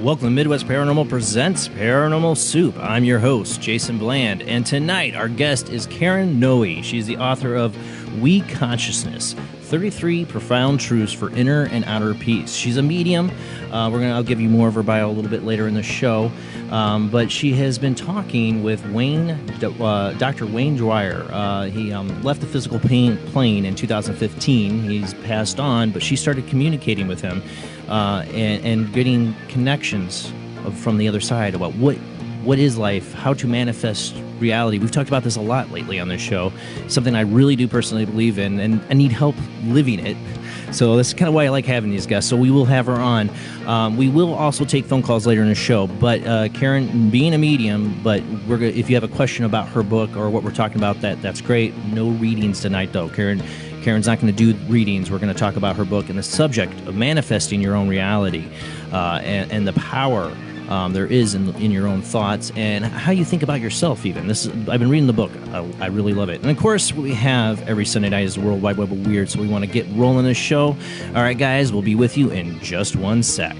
Welcome to Midwest Paranormal Presents Paranormal Soup. I'm your host, Jason Bland, and tonight our guest is Karen Noe. She's the author of We Guidesthat, 33 Profound Truths for Inner and Outer Peace. She's a medium. I'll give you more of her bio a little bit later in the show. But she has been talking with Dr. Wayne Dyer. He left the physical plane in 2015. He's passed on, but she started communicating with him and getting connections from the other side about what is life, how to manifest reality. We've talked about this a lot lately on this show, something I really do personally believe in, and I need help living it. So that's kind of why I like having these guests. So we will have her on. We will also take phone calls later in the show. But Karen, being a medium, but if you have a question about her book or what we're talking about, that's great. No readings tonight, though. Karen's not going to do readings. We're going to talk about her book and the subject of manifesting your own reality and the power there is in your own thoughts and how you think about yourself even. I've been reading the book. I really love it. And, of course, what we have every Sunday night is the World Wide Web of Weird, so we want to get rolling this show. All right, guys, we'll be with you in just one sec.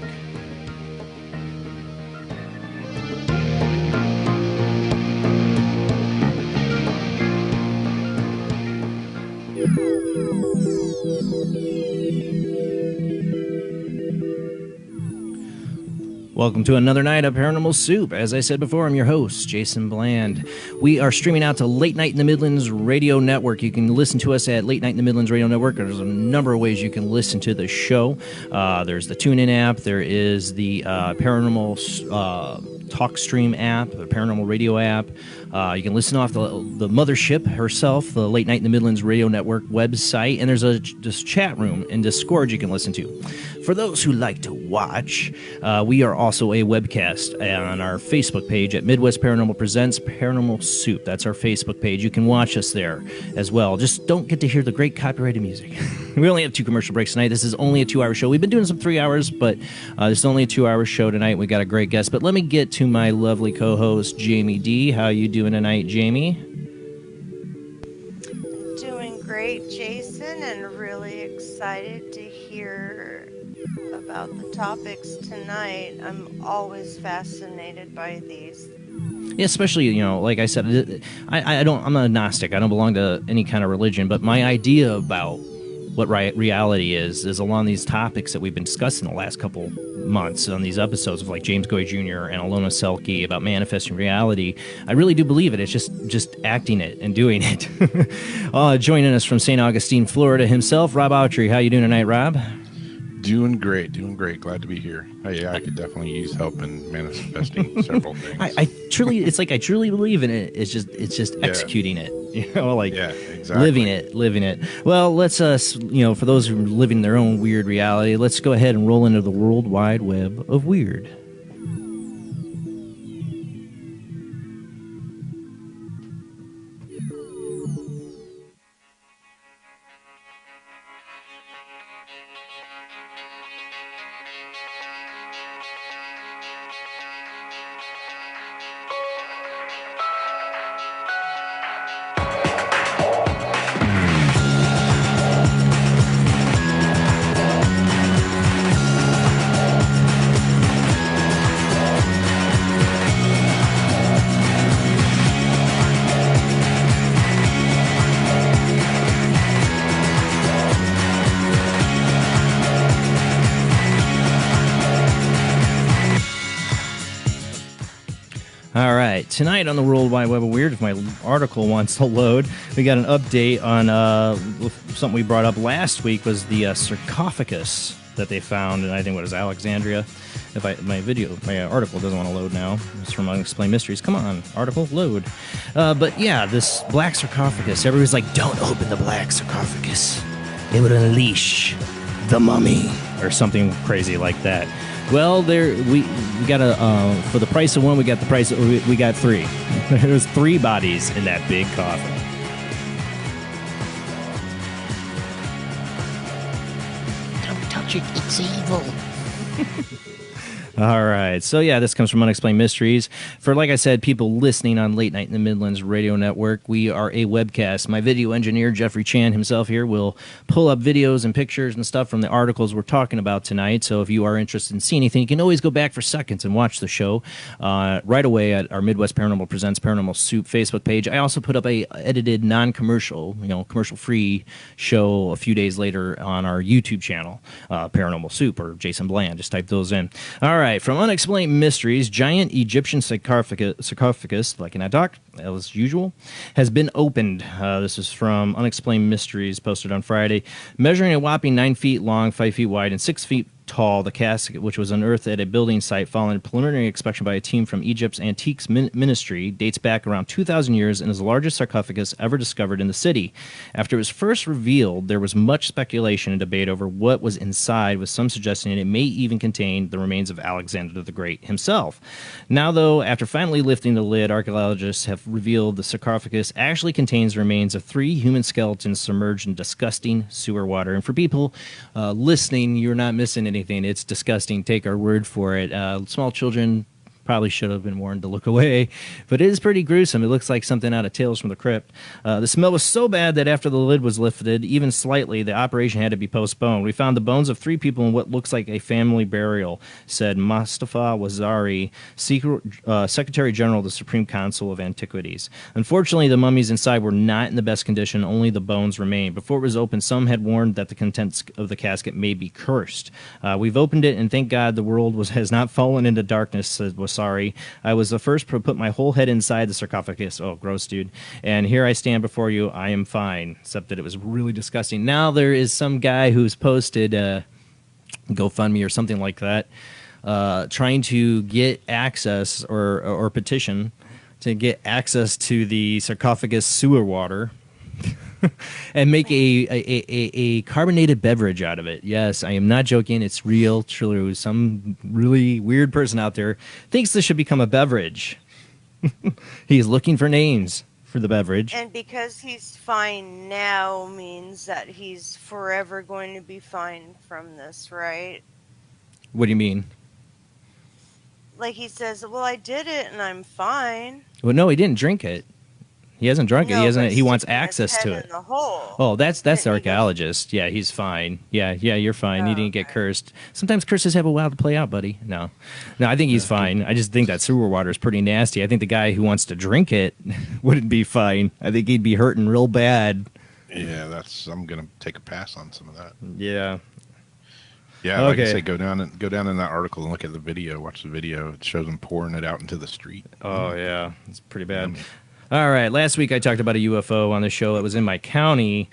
Welcome to another night of Paranormal Soup. As I said before, I'm your host, Jason Bland. We are streaming out to Late Night in the Midlands Radio Network. You can listen to us at Late Night in the Midlands Radio Network. There's a number of ways you can listen to the show. There's the TuneIn app. There is the Paranormal TalkStream app, the Paranormal Radio app. You can listen off the mothership herself, the Late Night in the Midlands Radio Network website, and there's this chat room in Discord you can listen to. For those who like to watch, we are also a webcast on our Facebook page at Midwest Paranormal Presents Paranormal Soup. That's our Facebook page. You can watch us there as well. Just don't get to hear the great copyrighted music. We only have 2 commercial breaks tonight. This is only a 2-hour show. We've been doing some 3 hours, but this is only a 2-hour show tonight. We got a great guest. But let me get to my lovely co-host, Jamie D. How you doing tonight, Jamie? Doing great, Jason, and really excited to hear about the topics tonight. I'm always fascinated by these. Yeah, especially, like I said, I'm a Gnostic. I don't belong to any kind of religion, but my idea about what reality is along these topics that we've been discussing the last couple months on these episodes of like James Goy Jr. and Alona Selke about manifesting reality. I really do believe it. It's just acting it and doing it. Joining us from St. Augustine, Florida himself, Rob Autry. How you doing tonight, Rob? Doing great. Glad to be here. I could definitely use help in manifesting several things. I truly believe in it. It's just executing it. Exactly. Living it. Well, let's for those who are living their own weird reality, let's go ahead and roll into the World Wide Web of Weird. All right, tonight on the World Wide Web of Weird, if my article wants to load, we got an update on something we brought up last week was the sarcophagus that they found, and I think what is Alexandria. If my article doesn't want to load now, it's from Unexplained Mysteries. Come on, article, load. But yeah, this black sarcophagus. Everybody's like, don't open the black sarcophagus. It would unleash the mummy or something crazy like that. Well, we got for the price of one, we got 3. There's 3 bodies in that big coffin. Don't touch it, it's evil. All right. So, yeah, this comes from Unexplained Mysteries. For, like I said, people listening on Late Night in the Midlands Radio Network, we are a webcast. My video engineer, Jeffrey Chan himself here, will pull up videos and pictures and stuff from the articles we're talking about tonight. So if you are interested in seeing anything, you can always go back for seconds and watch the show right away at our Midwest Paranormal Presents Paranormal Soup Facebook page. I also put up a edited, non-commercial, commercial-free show a few days later on our YouTube channel, Paranormal Soup or Jason Bland. Just type those in. All right, from Unexplained Mysteries, giant Egyptian sarcophagus, like in that doc, as usual, has been opened. This is from Unexplained Mysteries, posted on Friday. Measuring a whopping 9 feet long, 5 feet wide, and 6 feet tall, the casket, which was unearthed at a building site following a preliminary inspection by a team from Egypt's Antiques Ministry, dates back around 2,000 years and is the largest sarcophagus ever discovered in the city. After it was first revealed, there was much speculation and debate over what was inside, with some suggesting it may even contain the remains of Alexander the Great himself. Now, though, after finally lifting the lid, archaeologists have revealed the sarcophagus actually contains remains of 3 human skeletons submerged in disgusting sewer water. And for people listening, you're not missing anything. It's disgusting. Take our word for it. Small children probably should have been warned to look away, but it is pretty gruesome. It looks like something out of Tales from the Crypt. The smell was so bad that after the lid was lifted, even slightly, the operation had to be postponed. We found the bones of 3 people in what looks like a family burial, said Mustafa Wazari, Secretary General of the Supreme Council of Antiquities. Unfortunately, the mummies inside were not in the best condition. Only the bones remained. Before it was opened, some had warned that the contents of the casket may be cursed. We've opened it, and thank God the world has not fallen into darkness, said Wazari. I was the first to put my whole head inside the sarcophagus. Oh, gross, dude. And here I stand before you. I am fine, except that it was really disgusting. Now there is some guy who's posted GoFundMe or something like that, trying to get access or petition to get access to the sarcophagus sewer water. And make a carbonated beverage out of it. Yes, I am not joking. It's real, true. Some really weird person out there thinks this should become a beverage. He's looking for names for the beverage. And because he's fine now means that he's forever going to be fine from this, right? What do you mean? Like he says, well, I did it and I'm fine. Well, no, he didn't drink it. He hasn't drunk it. No, He hasn't. but He wants sticking his access head to in it. the hole. Oh, that's the Didn't he go- archaeologist. Yeah, he's fine. Yeah, you're fine. You Oh, didn't get okay. cursed. Sometimes curses have a while to play out, buddy. No, I think he's fine. I just think that sewer water is pretty nasty. I think the guy who wants to drink it wouldn't be fine. I think he'd be hurting real bad. Yeah, I'm gonna take a pass on some of that. Yeah. Yeah, like I Okay. say, go down in that article and look at the video. Watch the video. It shows them pouring it out into the street. Oh, yeah. It's pretty bad. Yummy. All right. Last week I talked about a UFO on the show. It was in my county.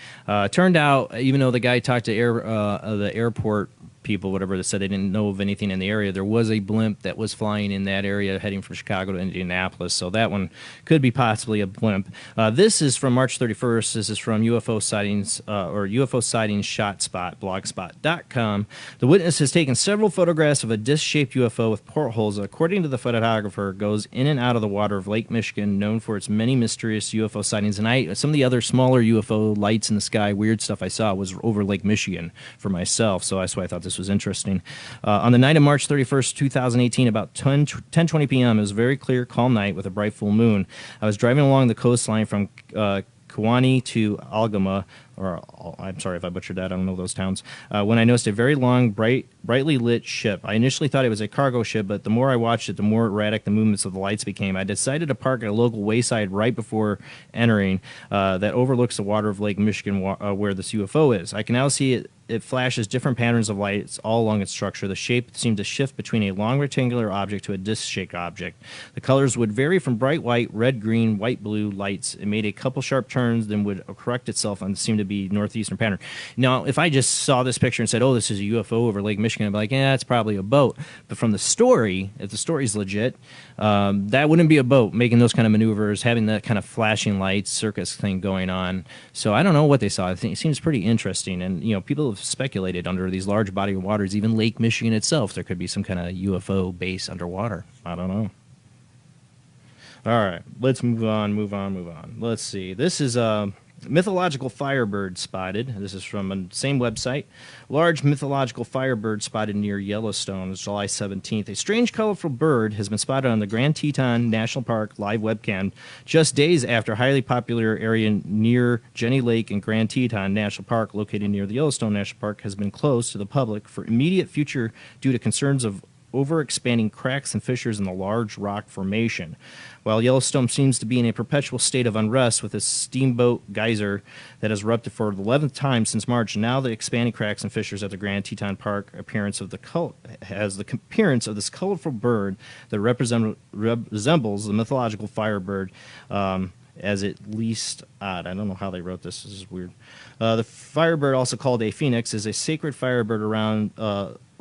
Turned out, even though the guy talked to the airport people, whatever, that said they didn't know of anything in the area, there was a blimp that was flying in that area heading from Chicago to Indianapolis. So that one could be possibly a blimp. This is from March 31st. This is from UFO sightings or UFO sightings shotspot, blogspot.com. The witness has taken several photographs of a disc-shaped UFO with portholes. According to the photographer, goes in and out of the water of Lake Michigan, known for its many mysterious UFO sightings. And some of the other smaller UFO lights in the sky, weird stuff I saw was over Lake Michigan for myself. So that's why I thought this was interesting. On the night of March 31st, 2018, about 10:20 p.m., it was a very clear, calm night with a bright full moon. I was driving along the coastline from Kewanee to Algama, or I'm sorry if I butchered that, I don't know those towns, when I noticed a very long, brightly lit ship. I initially thought it was a cargo ship, but the more I watched it, the more erratic the movements of the lights became. I decided to park at a local wayside right before entering that overlooks the water of Lake Michigan where this UFO is. I can now see it flashes different patterns of lights all along its structure. The shape seemed to shift between a long rectangular object to a disc-shaped object. The colors would vary from bright white, red, green, white, blue lights. It made a couple sharp turns, then would correct itself and seemed to be northeastern pattern. Now, if I just saw this picture and said, oh, this is a UFO over Lake Michigan, I'd be like, yeah, it's probably a boat. But from the story, if the story's legit, that wouldn't be a boat making those kind of maneuvers, having that kind of flashing lights, circus thing going on. So I don't know what they saw. I think it seems pretty interesting. And, people have speculated under these large body of waters, even Lake Michigan itself, there could be some kind of UFO base underwater. I don't know. All right, let's move on. Let's see. This is Mythological firebird spotted. This is from the same website. Large mythological firebird spotted near Yellowstone, July 17th. A strange, colorful bird has been spotted on the Grand Teton National Park live webcam just days after a highly popular area near Jenny Lake and Grand Teton National Park, located near the Yellowstone National Park, has been closed to the public for immediate future due to concerns of over-expanding cracks and fissures in the large rock formation. While Yellowstone seems to be in a perpetual state of unrest with a steamboat geyser that has erupted for the 11th time since March, now the expanding cracks and fissures at the Grand Teton Park has the appearance of this colorful bird that resembles the mythological firebird, as at least odd. I don't know how they wrote this. This is weird. The firebird, also called a phoenix, is a sacred firebird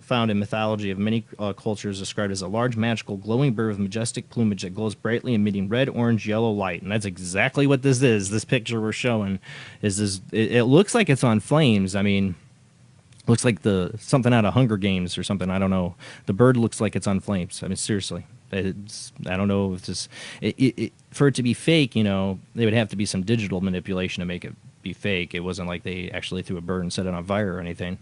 found in mythology of many cultures, described as a large, magical, glowing bird with majestic plumage that glows brightly, emitting red, orange, yellow light. And that's exactly what this is. This picture we're showing is this. It looks like it's on flames. I mean, looks like something out of Hunger Games or something. I don't know. The bird looks like it's on flames. I mean, seriously. I don't know if this for it to be fake. You know, there would have to be some digital manipulation to make it be fake. It wasn't like they actually threw a bird and set it on fire or anything.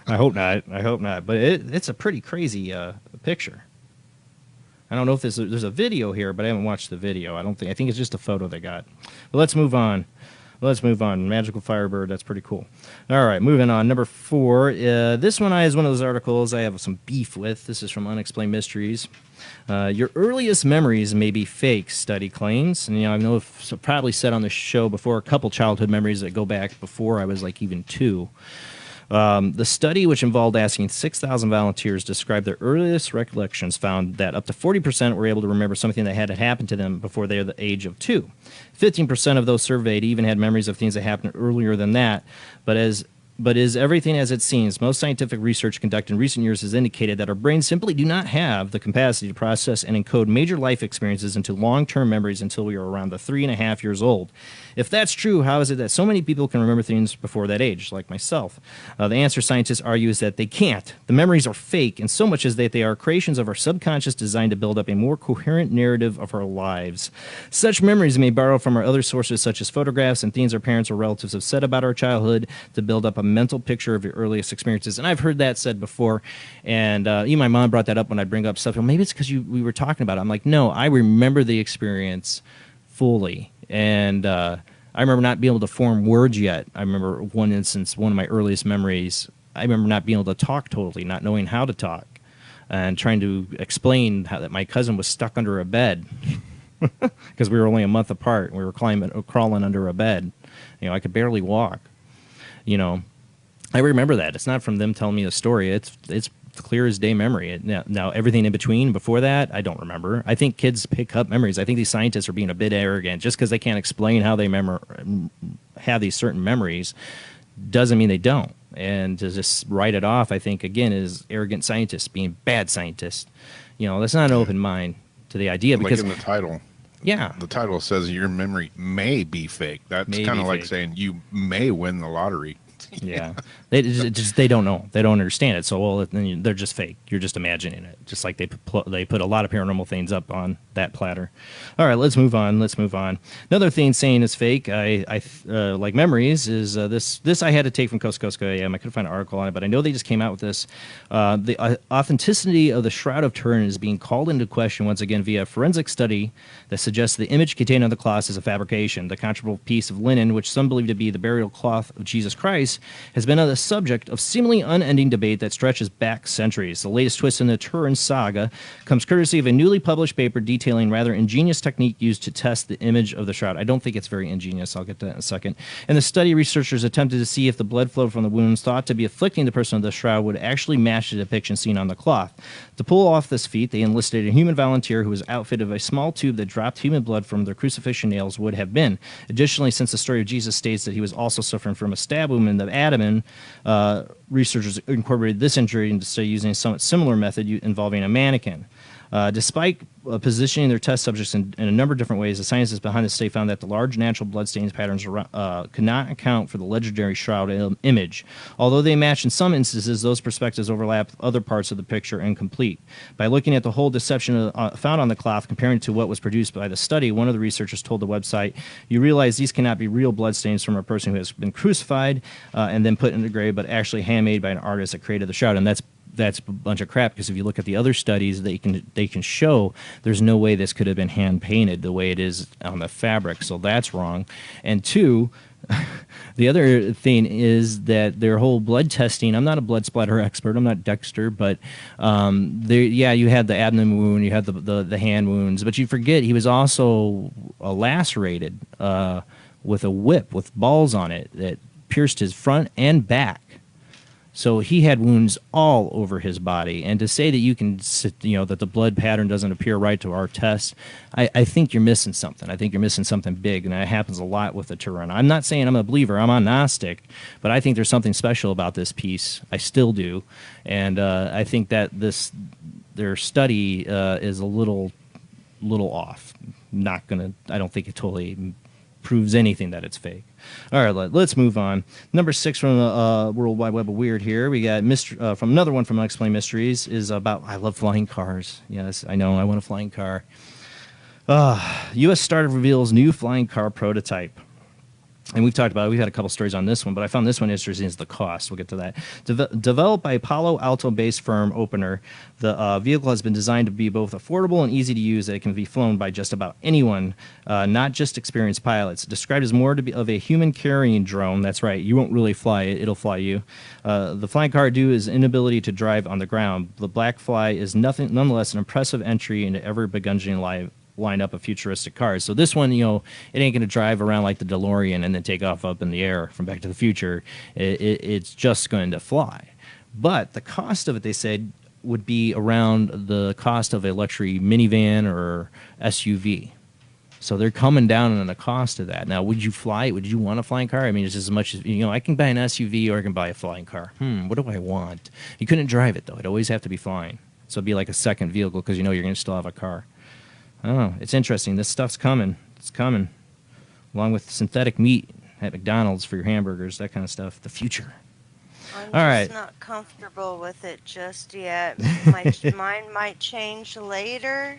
I hope not. But it's a pretty crazy picture. I don't know if there's a video here, but I haven't watched the video. I think it's just a photo they got. But let's move on. Magical Firebird, that's pretty cool. All right, moving on. Number 4. This one is one of those articles I have some beef with. This is from Unexplained Mysteries. Your earliest memories may be fake, study claims. And, I know I've probably said on the show before a couple childhood memories that go back before I was like even 2. The study, which involved asking 6,000 volunteers, described their earliest recollections, found that up to 40% were able to remember something that had happened to them before they were the age of 2. 15% of those surveyed even had memories of things that happened earlier than that, but is everything as it seems? Most scientific research conducted in recent years has indicated that our brains simply do not have the capacity to process and encode major life experiences into long-term memories until we are around the 3.5 years old. If that's true, how is it that so many people can remember things before that age, like myself? The answer, scientists argue, is that they can't. The memories are fake, and so much as that they are creations of our subconscious designed to build up a more coherent narrative of our lives. Such memories may borrow from our other sources, such as photographs and things our parents or relatives have said about our childhood, to build up a mental picture of your earliest experiences. And I've heard that said before, and even my mom brought that up when I bring up stuff. Well, maybe it's because we were talking about it. I'm like, no, I remember the experience fully. And I remember not being able to form words yet. I remember one instance, one of my earliest memories, I remember not being able to talk totally, not knowing how to talk, and trying to explain how that my cousin was stuck under a bed because we were only a month apart. We were crawling under a bed. I could barely walk. I remember that. It's not from them telling me the story. It's clear as day memory. Now, everything in between before that, I don't remember. I think kids pick up memories. I think these scientists are being a bit arrogant. Just because they can't explain how they have these certain memories doesn't mean they don't. And to just write it off, I think, again, is arrogant scientists being bad scientists. That's not an open mind to the idea. Because like in the title. Yeah. The title says your memory may be fake. That's kind of like saying you may win the lottery. Yeah, they don't know. They don't understand it. So they're just fake. You're just imagining it. Just like they put a lot of paranormal things up on that platter. All right, let's move on. Another thing saying is fake. I like memories is this I had to take from Coast to Coast. I couldn't find an article on it, but I know they just came out with this. The authenticity of the Shroud of Turin is being called into question once again via a forensic study that suggests the image contained on the cloth is a fabrication. The comparable piece of linen, which some believe to be the burial cloth of Jesus Christ, has been the subject of seemingly unending debate that stretches back centuries. The latest twist in the Turin saga comes courtesy of a newly published paper detailing rather ingenious technique used to test the image of the shroud. I don't think it's very ingenious. I'll get to that in a second. In the study, researchers attempted to see if the blood flow from the wounds thought to be afflicting the person of the shroud would actually match the depiction seen on the cloth. To pull off this feat, they enlisted a human volunteer who was outfitted with a small tube that dropped human blood from their crucifixion nails would have been. Additionally, since the story of Jesus states that he was also suffering from a stab wound in the abdomen, researchers incorporated this injury into study using a somewhat similar method involving a mannequin. Despite positioning their test subjects in a number of different ways, the scientists behind the study found that the large natural blood stains patterns could not account for the legendary shroud image. Although they match in some instances, those perspectives overlap other parts of the picture incomplete. By looking at the whole deception found on the cloth, comparing it to what was produced by the study, one of the researchers told the website, "You realize these cannot be real blood stains from a person who has been crucified and then put in the grave, but actually handmade by an artist that created the shroud." And that's a bunch of crap, because if you look at the other studies, they can show there's no way this could have been hand painted the way it is on the fabric. So that's wrong. And two, the other thing is that their whole blood testing, I'm not a blood splatter expert, I'm not Dexter, but you had the abdomen wound, you had the hand wounds, but you forget he was also lacerated with a whip with balls on it that pierced his front and back. So he had wounds all over his body, and to say that you can, that the blood pattern doesn't appear right to our test, I think you're missing something. I think you're missing something big, and that happens a lot with the Turin. I'm not saying I'm a believer. I'm agnostic, but I think there's something special about this piece. I still do, and I think that their study is a little off. I don't think it totally proves anything that it's fake. All right, let's move on. Number 6 from the World Wide Web of Weird here. We got from another one from Unexplained Mysteries is about, I love flying cars. Yes, I know, I want a flying car. U.S. startup reveals new flying car prototype. And we've talked about it. We've had a couple stories on this one, but I found this one interesting is the cost. We'll get to that. Developed by Palo Alto-based firm Opener, the vehicle has been designed to be both affordable and easy to use, that it can be flown by just about anyone, not just experienced pilots. Described as more of a human-carrying drone. That's right. You won't really fly it. It'll fly you. The flying car due is inability to drive on the ground. The Black Fly is nonetheless an impressive entry into ever-begunning lineup of futuristic cars. So this one, it ain't going to drive around like the DeLorean and then take off up in the air from Back to the Future. It's just going to fly. But the cost of it, they said, would be around the cost of a luxury minivan or SUV. So they're coming down on the cost of that. Now, would you fly it? Would you want a flying car? I mean, it's just as much as, I can buy an SUV or I can buy a flying car. What do I want? You couldn't drive it, though. It'd always have to be flying. So it'd be like a second vehicle because you're going to still have a car. I don't know. It's interesting. This stuff's coming. It's coming. Along with synthetic meat at McDonald's for your hamburgers, that kind of stuff. The future. I'm not comfortable with it just yet. Mine might change later.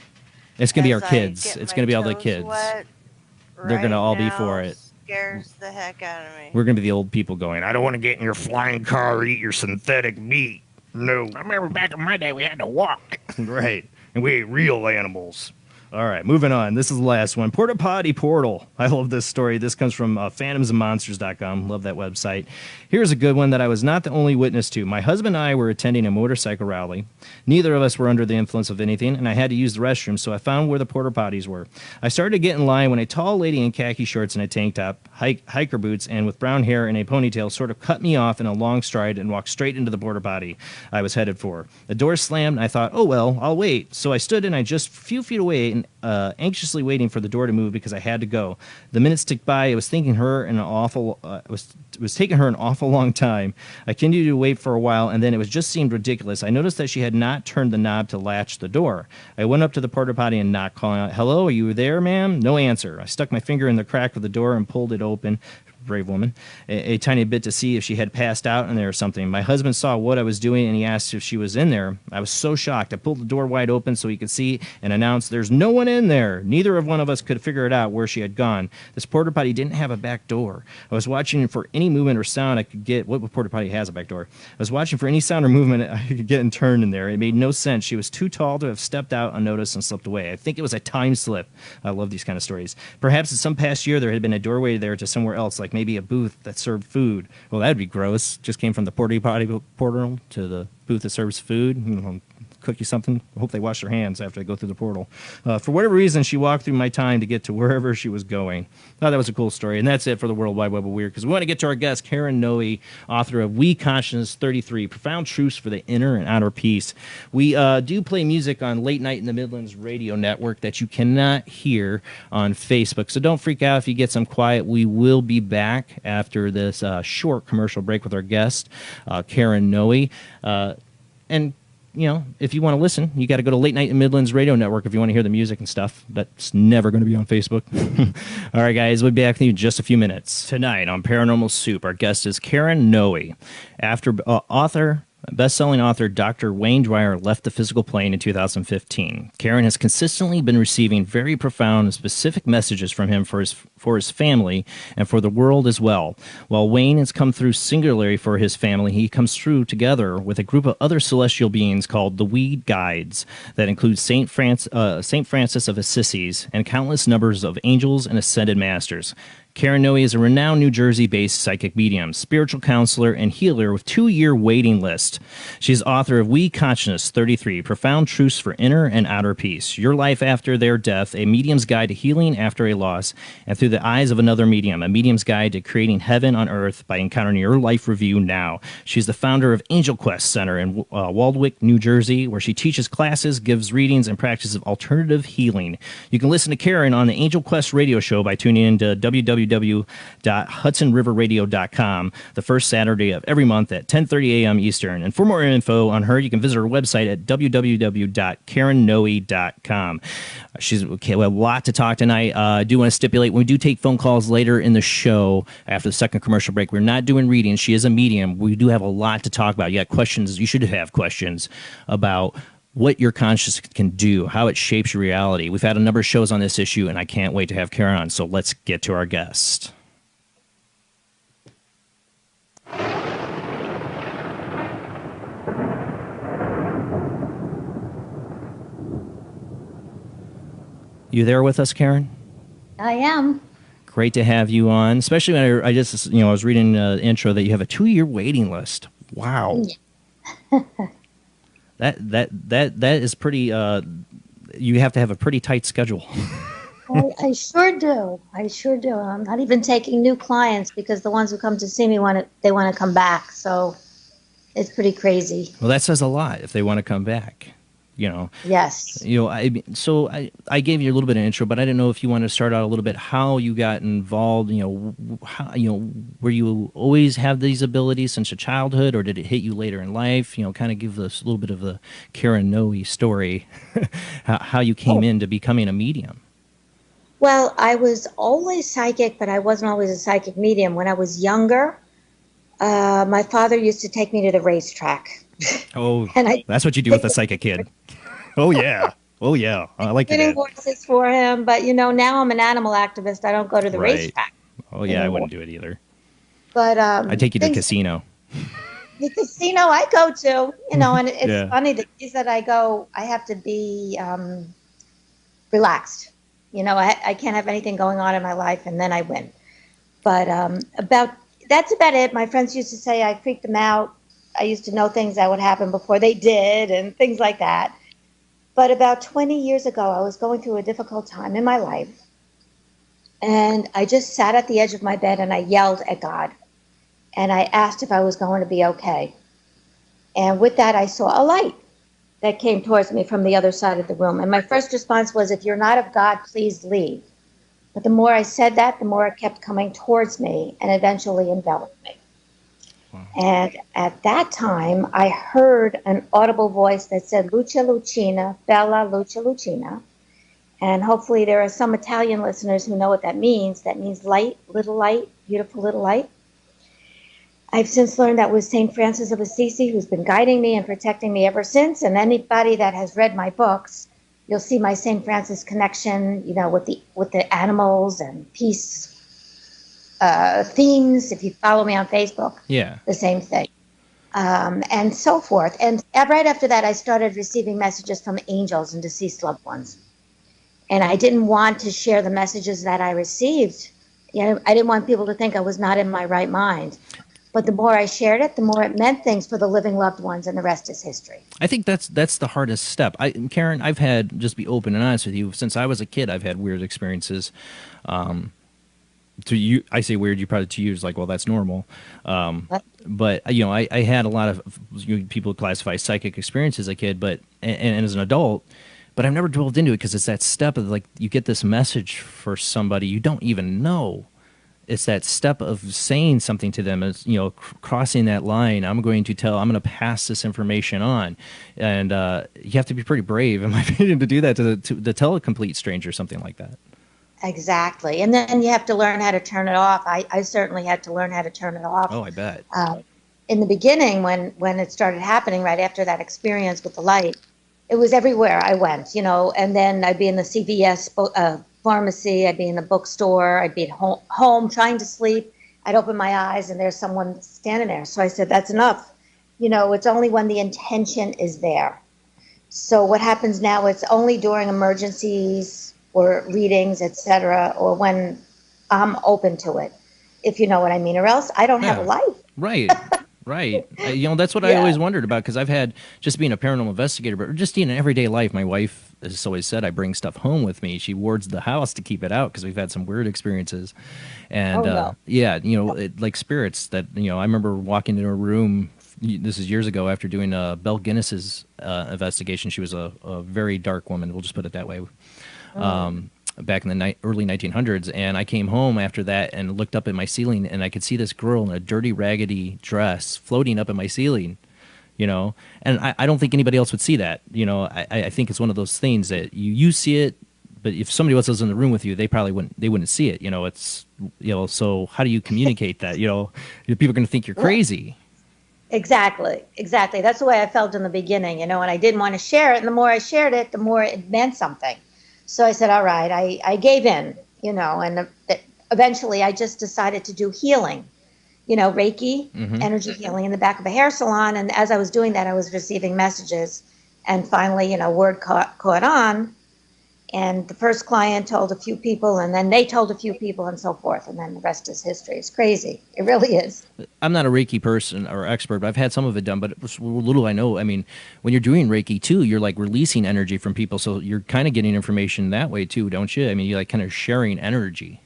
It's going to be our kids. It's going to be all the kids. They're going to all be for it. Scares the heck out of me. We're going to be the old people going, I don't want to get in your flying car or eat your synthetic meat. No. I remember back in my day we had to walk. Right. And we ate real animals. All right, moving on. This is the last one. Porta Potty Portal. I love this story. This comes from phantomsandmonsters.com. Love that website. Here's a good one that I was not the only witness to. My husband and I were attending a motorcycle rally. Neither of us were under the influence of anything, and I had to use the restroom, so I found where the porta potties were. I started to get in line when a tall lady in khaki shorts and a tank top, hiker boots, and with brown hair and a ponytail sort of cut me off in a long stride and walked straight into the porta potty I was headed for. The door slammed, and I thought, oh, well, I'll wait. So I stood and I just a few feet away and anxiously waiting for the door to move because I had to go. The minutes ticked by. It was taking her an awful long time. I continued to wait for a while, and then it just seemed ridiculous. I noticed that she had not turned the knob to latch the door. I went up to the porta potty and knocked, calling out, "Hello, are you there, ma'am?" No answer. I stuck my finger in the crack of the door and pulled it open. Brave woman, a tiny bit to see if she had passed out in there or something. My husband saw what I was doing, and he asked if she was in there. I was so shocked. I pulled the door wide open so he could see and announced, "There's no one in there." Neither of one of us could figure it out where she had gone. This porta potty didn't have a back door. I was watching for any movement or sound I could get. What porta potty has a back door? I was watching for any sound or movement I could get and turn in there. It made no sense. She was too tall to have stepped out unnoticed and slipped away. I think it was a time slip. I love these kind of stories. Perhaps in some past year there had been a doorway there to somewhere else, like maybe a booth that served food. Well, that'd be gross. Just came from the porta potty portal to the booth that serves food. Cook you something. I hope they wash their hands after they go through the portal. For whatever reason, she walked through my time to get to wherever she was going. Thought that was a cool story. And that's it for the World Wide Web of Weird, because we want to get to our guest, Karen Noe, author of We Guidesthat 33, Profound Truths for the Inner and Outer Peace. We do play music on Late Night in the Midlands radio network that you cannot hear on Facebook. So don't freak out if you get some quiet. We will be back after this short commercial break with our guest, Karen Noe. And if you want to listen, you got to go to Late Night in Midlands Radio Network if you want to hear the music and stuff. That's never going to be on Facebook. All right, guys, we'll be back with you in just a few minutes. Tonight on Paranormal Soup, our guest is Karen Noe. After best-selling author Dr. Wayne Dyer left the physical plane in 2015. Karen has consistently been receiving very profound and specific messages from him for his family and for the world as well. While Wayne has come through singularly for his family, he comes through together with a group of other celestial beings called the We Guides that include Saint Francis of Assisi and countless numbers of angels and ascended masters. Karen Noe is a renowned New Jersey-based psychic medium, spiritual counselor, and healer with 2-year waiting list. She's author of We Guidesthat 33, Profound Truths for Inner and Outer Peace, Your Life After Their Death, A Medium's Guide to Healing After a Loss, and Through the Eyes of Another Medium, A Medium's Guide to Creating Heaven on Earth by Encountering Your Life Review Now. She's the founder of Angel Quest Center in Waldwick, New Jersey, where she teaches classes, gives readings, and practices alternative healing. You can listen to Karen on the Angel Quest radio show by tuning in to www.hudsonriverradio.com the first Saturday of every month at 10:30 a.m. Eastern. And for more info on her, you can visit her website at www.karennoe.com. We have a lot to talk tonight. I do want to stipulate when we do take phone calls later in the show after the second commercial break, we're not doing readings. She is a medium. We do have a lot to talk about. You got questions. You should have questions about what your consciousness can do, how it shapes your reality. We've had a number of shows on this issue, and I can't wait to have Karen on. So let's get to our guest. You there with us, Karen? I am. Great to have you on, especially when I was reading the intro that you have a 2-year waiting list. Wow. That is pretty. You have to have a pretty tight schedule. I sure do. I'm not even taking new clients because the ones who come to see me want to come back. So it's pretty crazy. Well, that says a lot if they want to come back. Yes. I gave you a little bit of intro, but I didn't know if you want to start out a little bit how you got involved. Were you always have these abilities since your childhood, or did it hit you later in life? Kind of give us a little bit of the Karen Noe story, how you came into becoming a medium. Well, I was always psychic, but I wasn't always a psychic medium. When I was younger, my father used to take me to the racetrack. Oh, that's what you do with a psychic kid. Oh, yeah. I like that. Horses for him, but now I'm an animal activist. I don't go to the racetrack. Oh, yeah, anymore. I wouldn't do it either. But I take you to the casino. The casino I go to, and it's funny, the days that I go, I have to be relaxed. I can't have anything going on in my life, and then I win. But that's about it. My friends used to say I freaked them out. I used to know things that would happen before they did and things like that. But about 20 years ago, I was going through a difficult time in my life. And I just sat at the edge of my bed and I yelled at God. And I asked if I was going to be okay. And with that, I saw a light that came towards me from the other side of the room. And my first response was, if you're not of God, please leave. But the more I said that, the more it kept coming towards me and eventually enveloped me. Wow. And at that time, I heard an audible voice that said, Lucia Lucina, Bella Lucia Lucina. And hopefully there are some Italian listeners who know what that means. That means light, beautiful little light. I've since learned that was Saint Francis of Assisi, who's been guiding me and protecting me ever since. And anybody that has read my books, you'll see my Saint Francis connection, with the animals and peace themes. If you follow me on Facebook, the same thing, and so forth. And right after that, I started receiving messages from angels and deceased loved ones. And I didn't want to share the messages that I received. I didn't want people to think I was not in my right mind. But the more I shared it, the more it meant things for the living loved ones, and the rest is history. I think that's the hardest step. Karen, I've had, just be open and honest with you, since I was a kid, I've had weird experiences. To you, I say weird. You probably to you is like, well, that's normal. But I had a lot of people classify psychic experience as a kid, but and as an adult. But I've never delved into it because it's that step of like you get this message for somebody you don't even know. it's that step of saying something to them, as crossing that line. I'm going to pass this information on, and you have to be pretty brave, in my opinion, to do that, to tell a complete stranger something like that. Exactly. And then you have to learn how to turn it off. I certainly had to learn how to turn it off. Oh, I bet. In the beginning, when it started happening, right after that experience with the light, it was everywhere I went, and then I'd be in the CVS pharmacy, I'd be in the bookstore, I'd be at home trying to sleep. I'd open my eyes and there's someone standing there. So I said, that's enough. It's only when the intention is there. So what happens now, it's only during emergencies or readings, etc., or when I'm open to it, if you know what I mean, or else I don't have a life. Right. Right. That's what I always wondered about, because I've had, just being a paranormal investigator, but just in everyday life, my wife has always said I bring stuff home with me. She wards the house to keep it out because we've had some weird experiences. And like spirits that, I remember walking into a room, this is years ago, after doing Belle Guinness's investigation. She was a very dark woman, we'll just put it that way. Back in the early 1900s, and I came home after that and looked up at my ceiling, and I could see this girl in a dirty, raggedy dress floating up at my ceiling, and I don't think anybody else would see that. I think it's one of those things that you see it, but if somebody else was in the room with you, they wouldn't see it. It's so how do you communicate that? People are going to think you're crazy. Exactly. That's the way I felt in the beginning, and I didn't want to share it, and the more I shared it, the more it meant something. So I said, all right, I gave in, and eventually I just decided to do healing, Reiki, energy healing in the back of a hair salon. And as I was doing that, I was receiving messages, and finally, word caught on. And the first client told a few people, and then they told a few people, and so forth. And then the rest is history. It's crazy. It really is. I'm not a Reiki person or expert, but I've had some of it done. But little I know, I mean, when you're doing Reiki too, you're like releasing energy from people. So you're kind of getting information that way too, don't you? I mean, you're like kind of sharing energy.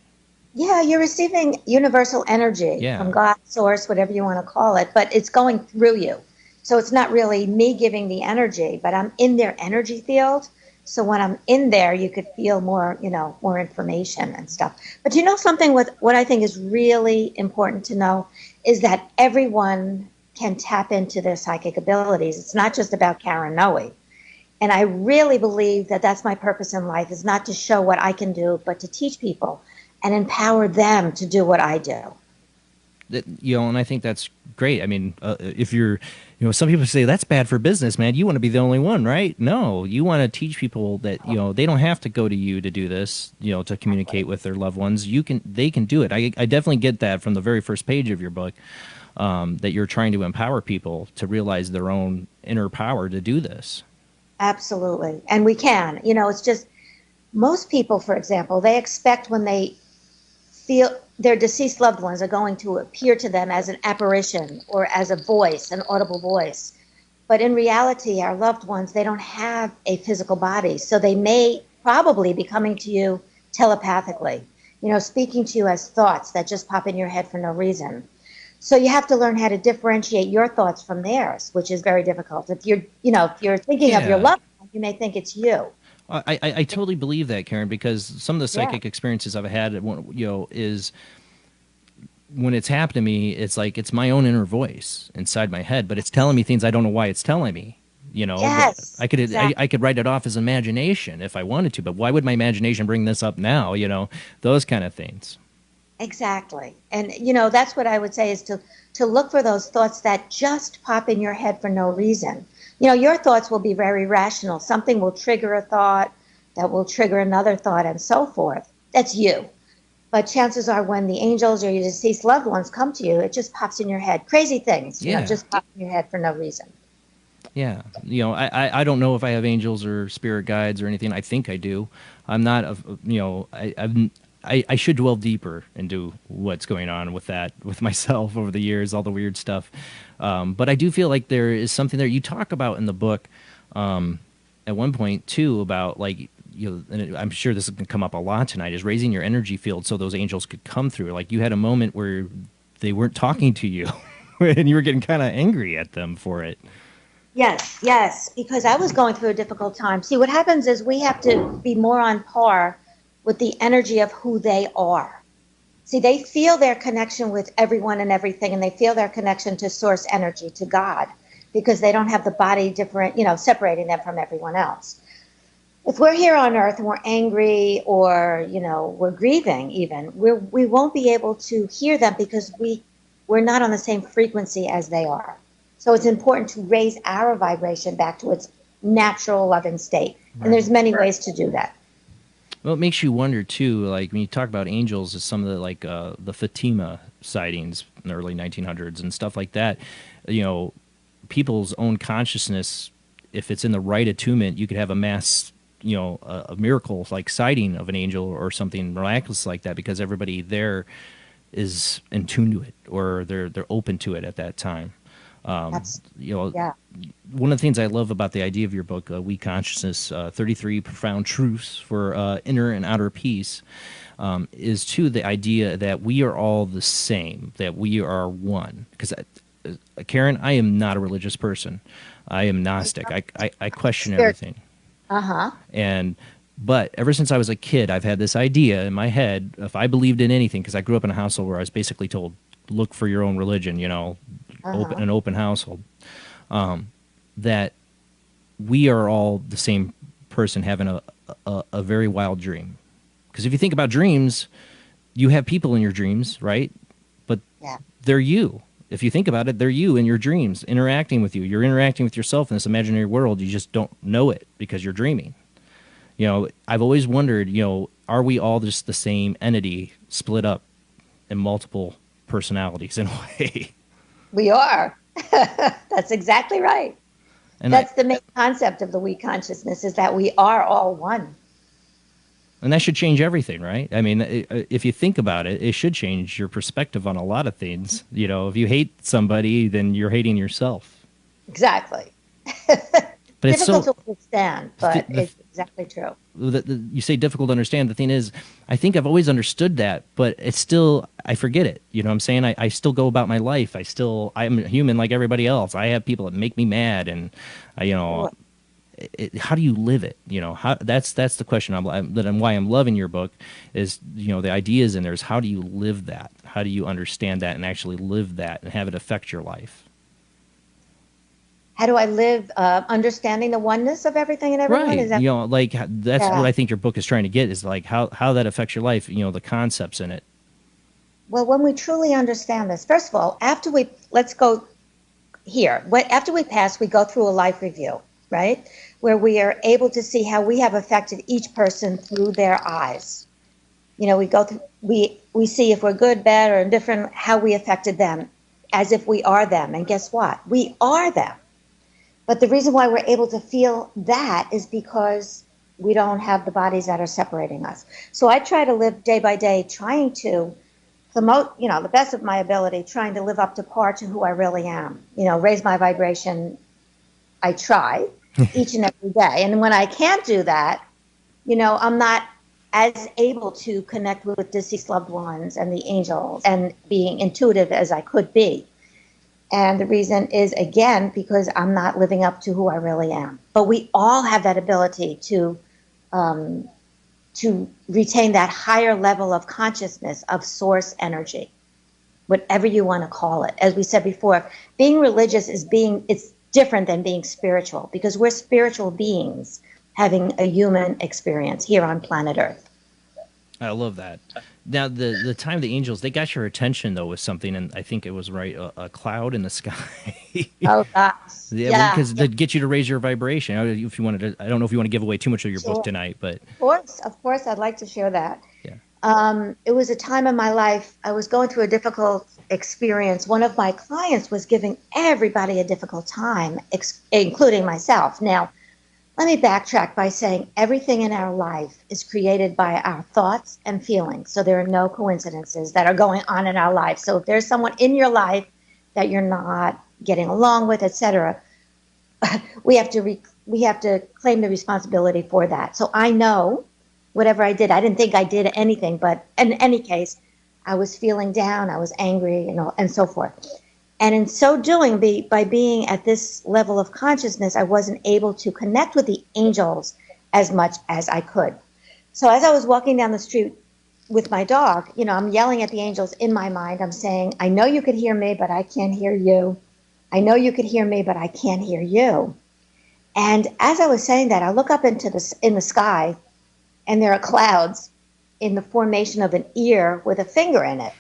Yeah, you're receiving universal energy from God, source, whatever you want to call it. But it's going through you. So it's not really me giving the energy, but I'm in their energy field. So when I'm in there, you could feel more, more information and stuff. But something with what I think is really important to know is that everyone can tap into their psychic abilities. It's not just about Karen Noe. And I really believe that that's my purpose in life, is not to show what I can do, but to teach people and empower them to do what I do. And I think that's great. I mean, if you're, some people say that's bad for business, man. You want to be the only one, right? No, you want to teach people that, they don't have to go to you to do this, to communicate with their loved ones. They can do it. I definitely get that from the very first page of your book, that you're trying to empower people to realize their own inner power to do this. Absolutely. And we can, it's just most people, for example, they expect when they feel their deceased loved ones are going to appear to them as an apparition or as a voice, an audible voice. But in reality, our loved ones, they don't have a physical body. So they may probably be coming to you telepathically, speaking to you as thoughts that just pop in your head for no reason. So you have to learn how to differentiate your thoughts from theirs, which is very difficult. If you're thinking of your loved one, you may think it's you. I totally believe that, Karen, because some of the psychic experiences I've had, is when it's happened to me, it's like it's my own inner voice inside my head, but it's telling me things I don't know why it's telling me. Yes, I could write it off as imagination if I wanted to, but why would my imagination bring this up now? Those kind of things. Exactly, and that's what I would say is to look for those thoughts that just pop in your head for no reason. Your thoughts will be very rational. Something will trigger a thought that will trigger another thought and so forth. That's you. But chances are when the angels or your deceased loved ones come to you, it just pops in your head. Crazy things, just pop in your head for no reason. Yeah. I don't know if I have angels or spirit guides or anything. I think I do. I'm not, I should dwell deeper into what's going on with that, with myself over the years, all the weird stuff. But I do feel like there is something there. You talk about in the book at one point, too, about like, and I'm sure this is going to come up a lot tonight, is raising your energy field so those angels could come through. Like you had a moment where they weren't talking to you and you were getting kind of angry at them for it. Yes, because I was going through a difficult time. See, what happens is we have to be more on par with the energy of who they are. See, they feel their connection with everyone and everything, and they feel their connection to source energy, to God, because they don't have the body different, separating them from everyone else. If we're here on earth and we're angry or, we're grieving even, we won't be able to hear them because we're not on the same frequency as they are. So it's important to raise our vibration back to its natural loving state. Right. And there's many ways to do that. Well, it makes you wonder too, like when you talk about angels, is some of the the Fatima sightings in the early 1900s and stuff like that. People's own consciousness, if it's in the right attunement, you could have a mass, a miracle like sighting of an angel or something miraculous like that, because everybody there is in tune to it, or they're open to it at that time. One of the things I love about the idea of your book, We Consciousness, 33 Profound Truths for Inner and Outer Peace, is too the idea that we are all the same, that we are one. Because, Karen, I am not a religious person. I am Gnostic. I question everything. Uh-huh. But ever since I was a kid, I've had this idea in my head, if I believed in anything, because I grew up in a household where I was basically told, look for your own religion, an open household, that we are all the same person having a very wild dream. Because if you think about dreams, you have people in your dreams, right? But they're you. If you think about it, they're you in your dreams interacting with you. You're interacting with yourself in this imaginary world. You just don't know it because you're dreaming. I've always wondered, are we all just the same entity split up in multiple personalities in a way? We are. That's exactly right. And that's the main concept of the We Consciousness, is that we are all one. And that should change everything, right? I mean, if you think about it, it should change your perspective on a lot of things. If you hate somebody, then you're hating yourself. Exactly. But it's difficult to understand, but it's exactly true. You say difficult to understand. The thing is, I think I've always understood that, but it's still, I forget it. You know what I'm saying? I still go about my life. I'm a human like everybody else. I have people that make me mad, and how do you live it? That's the question. Why I'm loving your book is, the ideas in there is, how do you live that? How do you understand that and actually live that and have it affect your life? How do I live understanding the oneness of everything and everyone? Right. Is that, that's what I think your book is trying to get, is like how that affects your life, the concepts in it. Well, when we truly understand this, first of all, let's go here. After we pass, we go through a life review, right? Where we are able to see how we have affected each person through their eyes. We go through, we see if we're good, bad, or indifferent, how we affected them, as if we are them. And guess what? We are them. But the reason why we're able to feel that is because we don't have the bodies that are separating us. So I try to live day by day, trying to promote, the best of my ability, trying to live up to par to who I really am. Raise my vibration. I try each and every day. And when I can't do that, I'm not as able to connect with deceased loved ones and the angels and being intuitive as I could be. And the reason is, again, because I'm not living up to who I really am. But we all have that ability to retain that higher level of consciousness, of source energy, whatever you want to call it. As we said before, being religious it's different than being spiritual, because we're spiritual beings having a human experience here on planet Earth. I love that. Now, the time of the angels, they got your attention, though, with something, and I think it was a cloud in the sky. Oh, gosh. Yeah. Because to get you to raise your vibration. If you wanted to, I don't know if you want to give away too much of your book tonight, but... Of course, I'd like to share that. Yeah. It was a time in my life, I was going through a difficult experience. One of my clients was giving everybody a difficult time, including myself. Now, let me backtrack by saying everything in our life is created by our thoughts and feelings. So there are no coincidences that are going on in our life. So if there's someone in your life that you're not getting along with, etc., we have to claim the responsibility for that. So I know whatever I did, I didn't think I did anything, but in any case, I was feeling down, I was angry, and so forth. And in so doing, by being at this level of consciousness, I wasn't able to connect with the angels as much as I could. So as I was walking down the street, with my dog, I'm yelling at the angels in my mind. I'm saying, I know you could hear me, but I can't hear you. I know you could hear me, but I can't hear you. And as I was saying that, I look up in the sky, and there are clouds in the formation of an ear with a finger in it.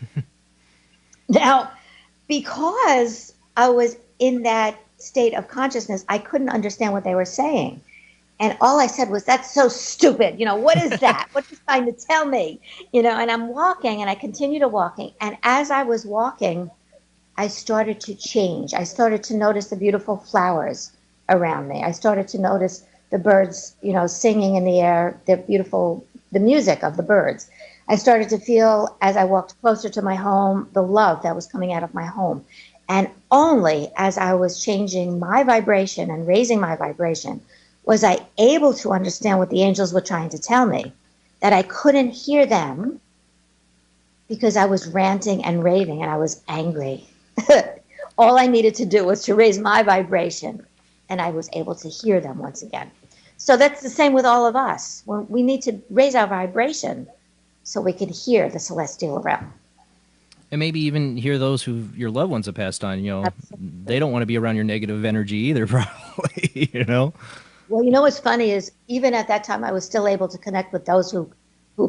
Now, because I was in that state of consciousness, I couldn't understand what they were saying. And all I said was, that's so stupid. What is that? What are you trying to tell me? And I'm walking, and I continue to walking. And as I was walking, I started to change. I started to notice the beautiful flowers around me. I started to notice the birds, singing in the air, the music of the birds. I started to feel, as I walked closer to my home, the love that was coming out of my home. And only as I was changing my vibration and raising my vibration was I able to understand what the angels were trying to tell me, that I couldn't hear them because I was ranting and raving and I was angry. All I needed to do was to raise my vibration, and I was able to hear them once again. So that's the same with all of us. We need to raise our vibration so we can hear the celestial realm. And maybe even hear those who your loved ones have passed on. Absolutely. They don't want to be around your negative energy either, probably. Well, what's funny is even at that time, I was still able to connect with those who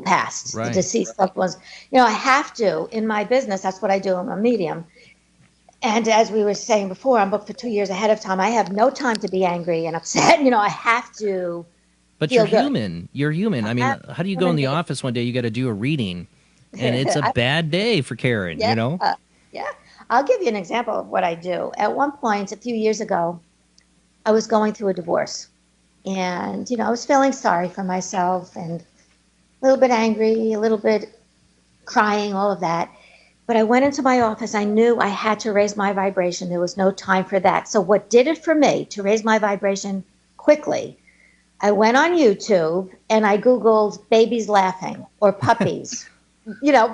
passed, Right. the deceased loved ones. I have to, in my business, that's what I do. I'm a medium. And as we were saying before, I'm booked for 2 years ahead of time. I have no time to be angry and upset. I have to. But feel you're good. human. You're human. I mean, how do you go in the office one day, you got to do a reading, and it's a bad day for Karen, Yeah. Yeah. I'll give you an example of what I do. At one point, a few years ago, I was going through a divorce. And, I was feeling sorry for myself and a little bit angry, a little bit crying, all of that. But I went into my office. I knew I had to raise my vibration. There was no time for that. So what did it for me to raise my vibration quickly? I went on YouTube and I Googled babies laughing or puppies,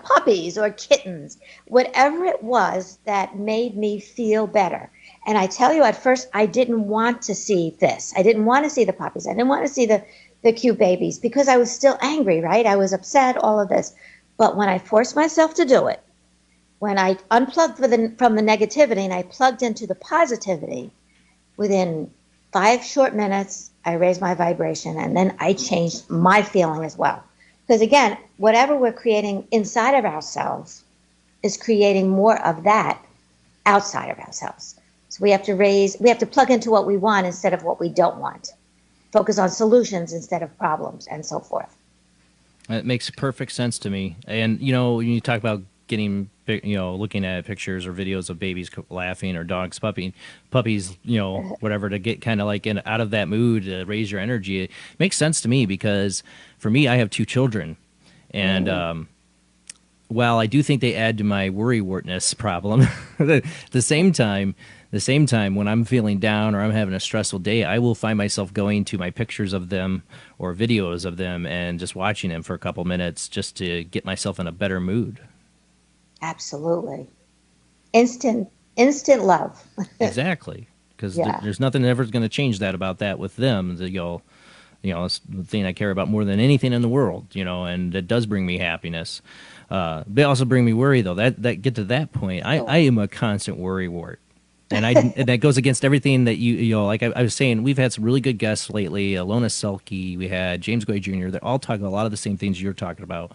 puppies or kittens, whatever it was that made me feel better. And I tell you, at first, I didn't want to see this. I didn't want to see the puppies. I didn't want to see the cute babies because I was still angry, right? I was upset, all of this. But when I forced myself to do it, when I unplugged from the negativity and I plugged into the positivity, within 5 short minutes, I raised my vibration, and then I changed my feeling as well. Because again, whatever we're creating inside of ourselves is creating more of that outside of ourselves. So we have to plug into what we want instead of what we don't want. Focus on solutions instead of problems, and so forth. It makes perfect sense to me. And, when you talk about looking at pictures or videos of babies laughing or dogs puppies, whatever, to get kind of like out of that mood, to raise your energy. It makes sense to me because for me, I have 2 children. And while I do think they add to my worrywartness problem, the same time, when I'm feeling down or I'm having a stressful day, I will find myself going to my pictures of them or videos of them and just watching them for a couple minutes just to get myself in a better mood. Absolutely. Instant love. Exactly. Because there's nothing ever going to change that about that with them. It's the thing I care about more than anything in the world, and it does bring me happiness. They also bring me worry, though. That get to that point, I am a constant worrywart. And and that goes against everything that like I was saying, we've had some really good guests lately. Alona Selke, we had James Goy Jr. They're all talking a lot of the same things you're talking about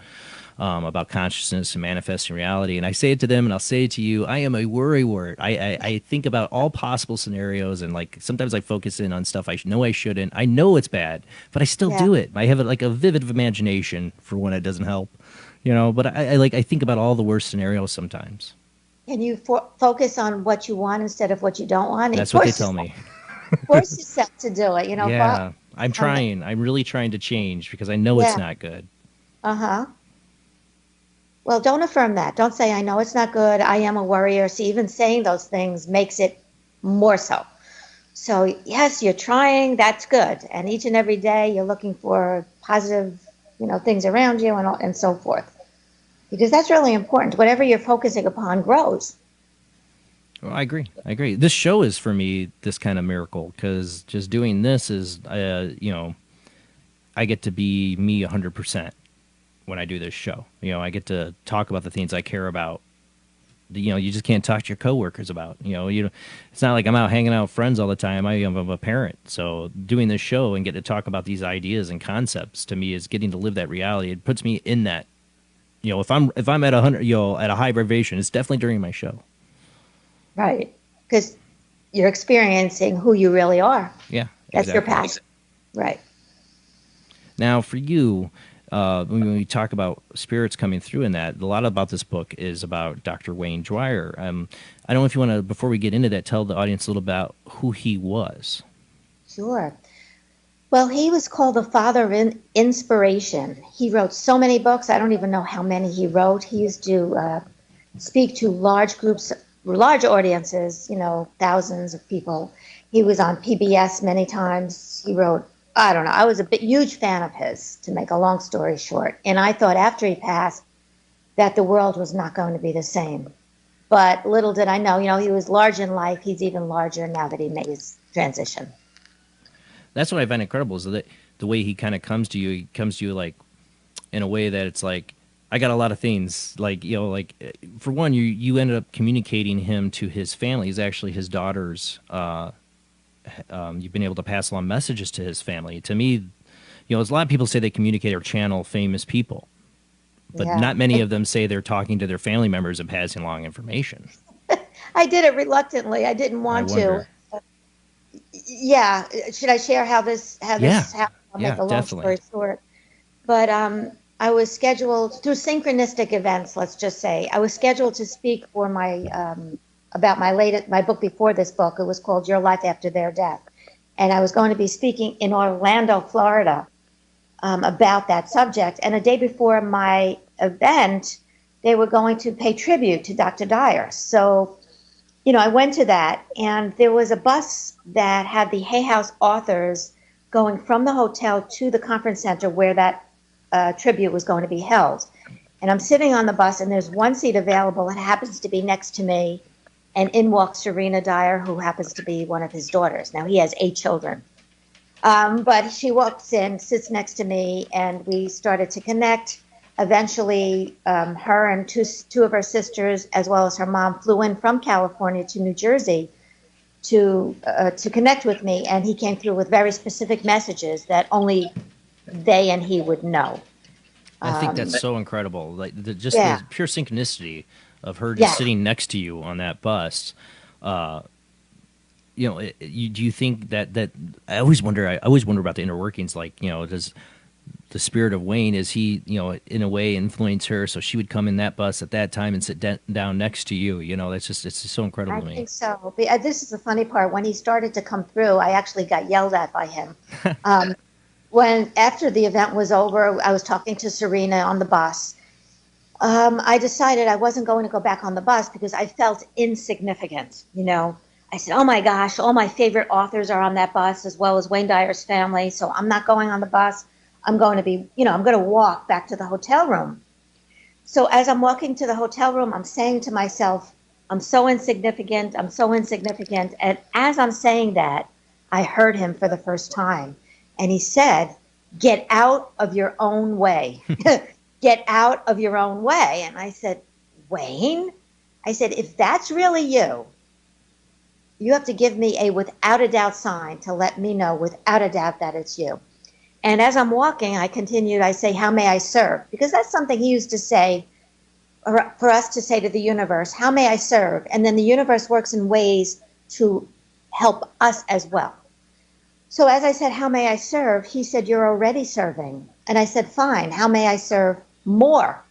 consciousness and manifesting reality. And I say it to them, and I'll say it to you. I am a worrywart. I think about all possible scenarios, and like sometimes I focus in on stuff I know I shouldn't. I know it's bad, but I still do it. I have a vivid imagination for when it doesn't help, But I think about all the worst scenarios sometimes. Can you focus on what you want instead of what you don't want? That's what they tell me. Force yourself to do it, Yeah, I'm trying. I'm really trying to change because I know it's not good. Uh-huh. Well, don't affirm that. Don't say, I know it's not good. I am a worrier. See, even saying those things makes it more so. So, yes, you're trying. That's good. And each and every day you're looking for positive, things around you and so forth. Because that's really important. Whatever you're focusing upon grows. Well, I agree. This show is, for me, this kind of miracle because just doing this is, I get to be me 100%. when I do this show. I get to talk about the things I care about. You just can't talk to your coworkers about. It's not like I'm out hanging out with friends all the time. I'm a parent, so doing this show and get to talk about these ideas and concepts to me is getting to live that reality. It puts me in that. If I'm at 100, at a high vibration, it's definitely during my show. Right, because you're experiencing who you really are. Yeah, that's exactly. your passion. Right. Now, for you, when we talk about spirits coming through in that, a lot about this book is about Dr. Wayne Dyer. I don't know if you want to, before we get into that, tell the audience a little about who he was. Sure. Well, he was called the father of inspiration. He wrote so many books. I don't even know how many he wrote. He used to speak to large groups, large audiences, thousands of people. He was on PBS many times. He wrote, I don't know, I was a huge fan of his, to make a long story short. And I thought after he passed that the world was not going to be the same. But little did I know, he was large in life. He's even larger now that he made his transition. That's what I find incredible, is that the way he kind of comes to you, like in a way that it's like, I got a lot of things, like, for one, you ended up communicating him to his family. He's actually his daughter's, you've been able to pass along messages to his family. To me, there's a lot of people say they communicate or channel famous people, but not many of them say they're talking to their family members and passing along information. I did it reluctantly. I didn't want to. Yeah. Should I share how this happened? I'll make a long story short. But I was scheduled through synchronistic events, let's just say. I was scheduled to speak for my about my book before this book. It was called Your Life After Their Death. And I was going to be speaking in Orlando, Florida, about that subject. And a day before my event, they were going to pay tribute to Dr. Dyer. So, I went to that, and there was a bus that had the Hay House authors going from the hotel to the conference center where that tribute was going to be held. And I'm sitting on the bus, and there's one seat available. It happens to be next to me, and in walks Serena Dyer, who happens to be one of his daughters. Now, he has 8 children. But she walks in, sits next to me, and we started to connect. Eventually, her and two of her sisters, as well as her mom, flew in from California to New Jersey to connect with me, and he came through with very specific messages that only they and he would know. I think that's so incredible. Like the pure synchronicity of her just sitting next to you on that bus. Do you think that I always wonder about the inner workings. Like, does the spirit of Wayne, is he, in a way influence her so she would come in that bus at that time and sit down next to you? It's just so incredible to me. I think so. But this is the funny part. When he started to come through, I actually got yelled at by him. When after the event was over, I was talking to Serena on the bus. I decided I wasn't going to go back on the bus because I felt insignificant. I said, oh my gosh, all my favorite authors are on that bus, as well as Wayne Dyer's family. So I'm not going on the bus. I'm going to be, I'm going to walk back to the hotel room. So as I'm walking to the hotel room, I'm saying to myself, I'm so insignificant. I'm so insignificant. And as I'm saying that, I heard him for the first time. And he said, get out of your own way. Get out of your own way. And I said, Wayne? I said, if that's really you, you have to give me a without a doubt sign to let me know without a doubt that it's you. And as I'm walking, I continued, I say, how may I serve? Because that's something he used to say, or for us to say to the universe, how may I serve? And then the universe works in ways to help us as well. So as I said, how may I serve? He said, you're already serving. And I said, fine, how may I serve more?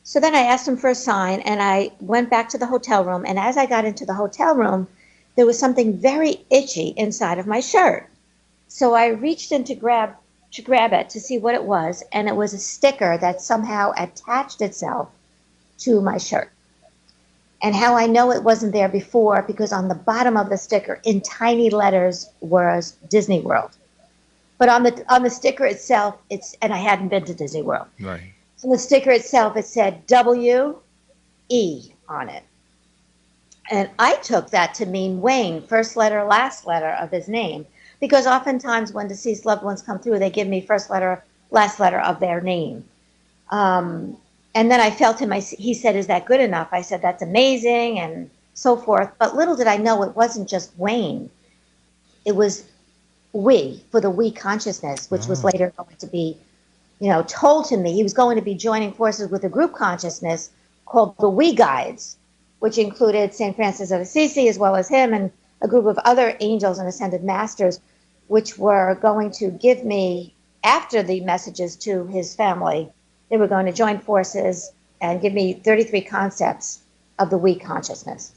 So then I asked him for a sign, and I went back to the hotel room. And as I got into the hotel room, there was something very itchy inside of my shirt. So I reached in to grab it to see what it was, and it was a sticker that somehow attached itself to my shirt. And how I know it wasn't there before, because on the bottom of the sticker, in tiny letters, was Disney World. But on the sticker itself, and I hadn't been to Disney World. Right. On the sticker itself, it said W-E on it. And I took that to mean Wayne, first letter, last letter of his name. Because oftentimes when deceased loved ones come through, they give me first letter, last letter of their name. And then I felt him. He said, "Is that good enough?" I said, "That's amazing," and so forth. But little did I know it wasn't just Wayne. It was we, for the we consciousness, which was later going to be, told to me. He was going to be joining forces with a group consciousness called the We Guides, which included Saint Francis of Assisi as well as him and a group of other angels and ascended masters, which were going to give me, after the messages to his family, they were going to join forces and give me 33 concepts of the we consciousness.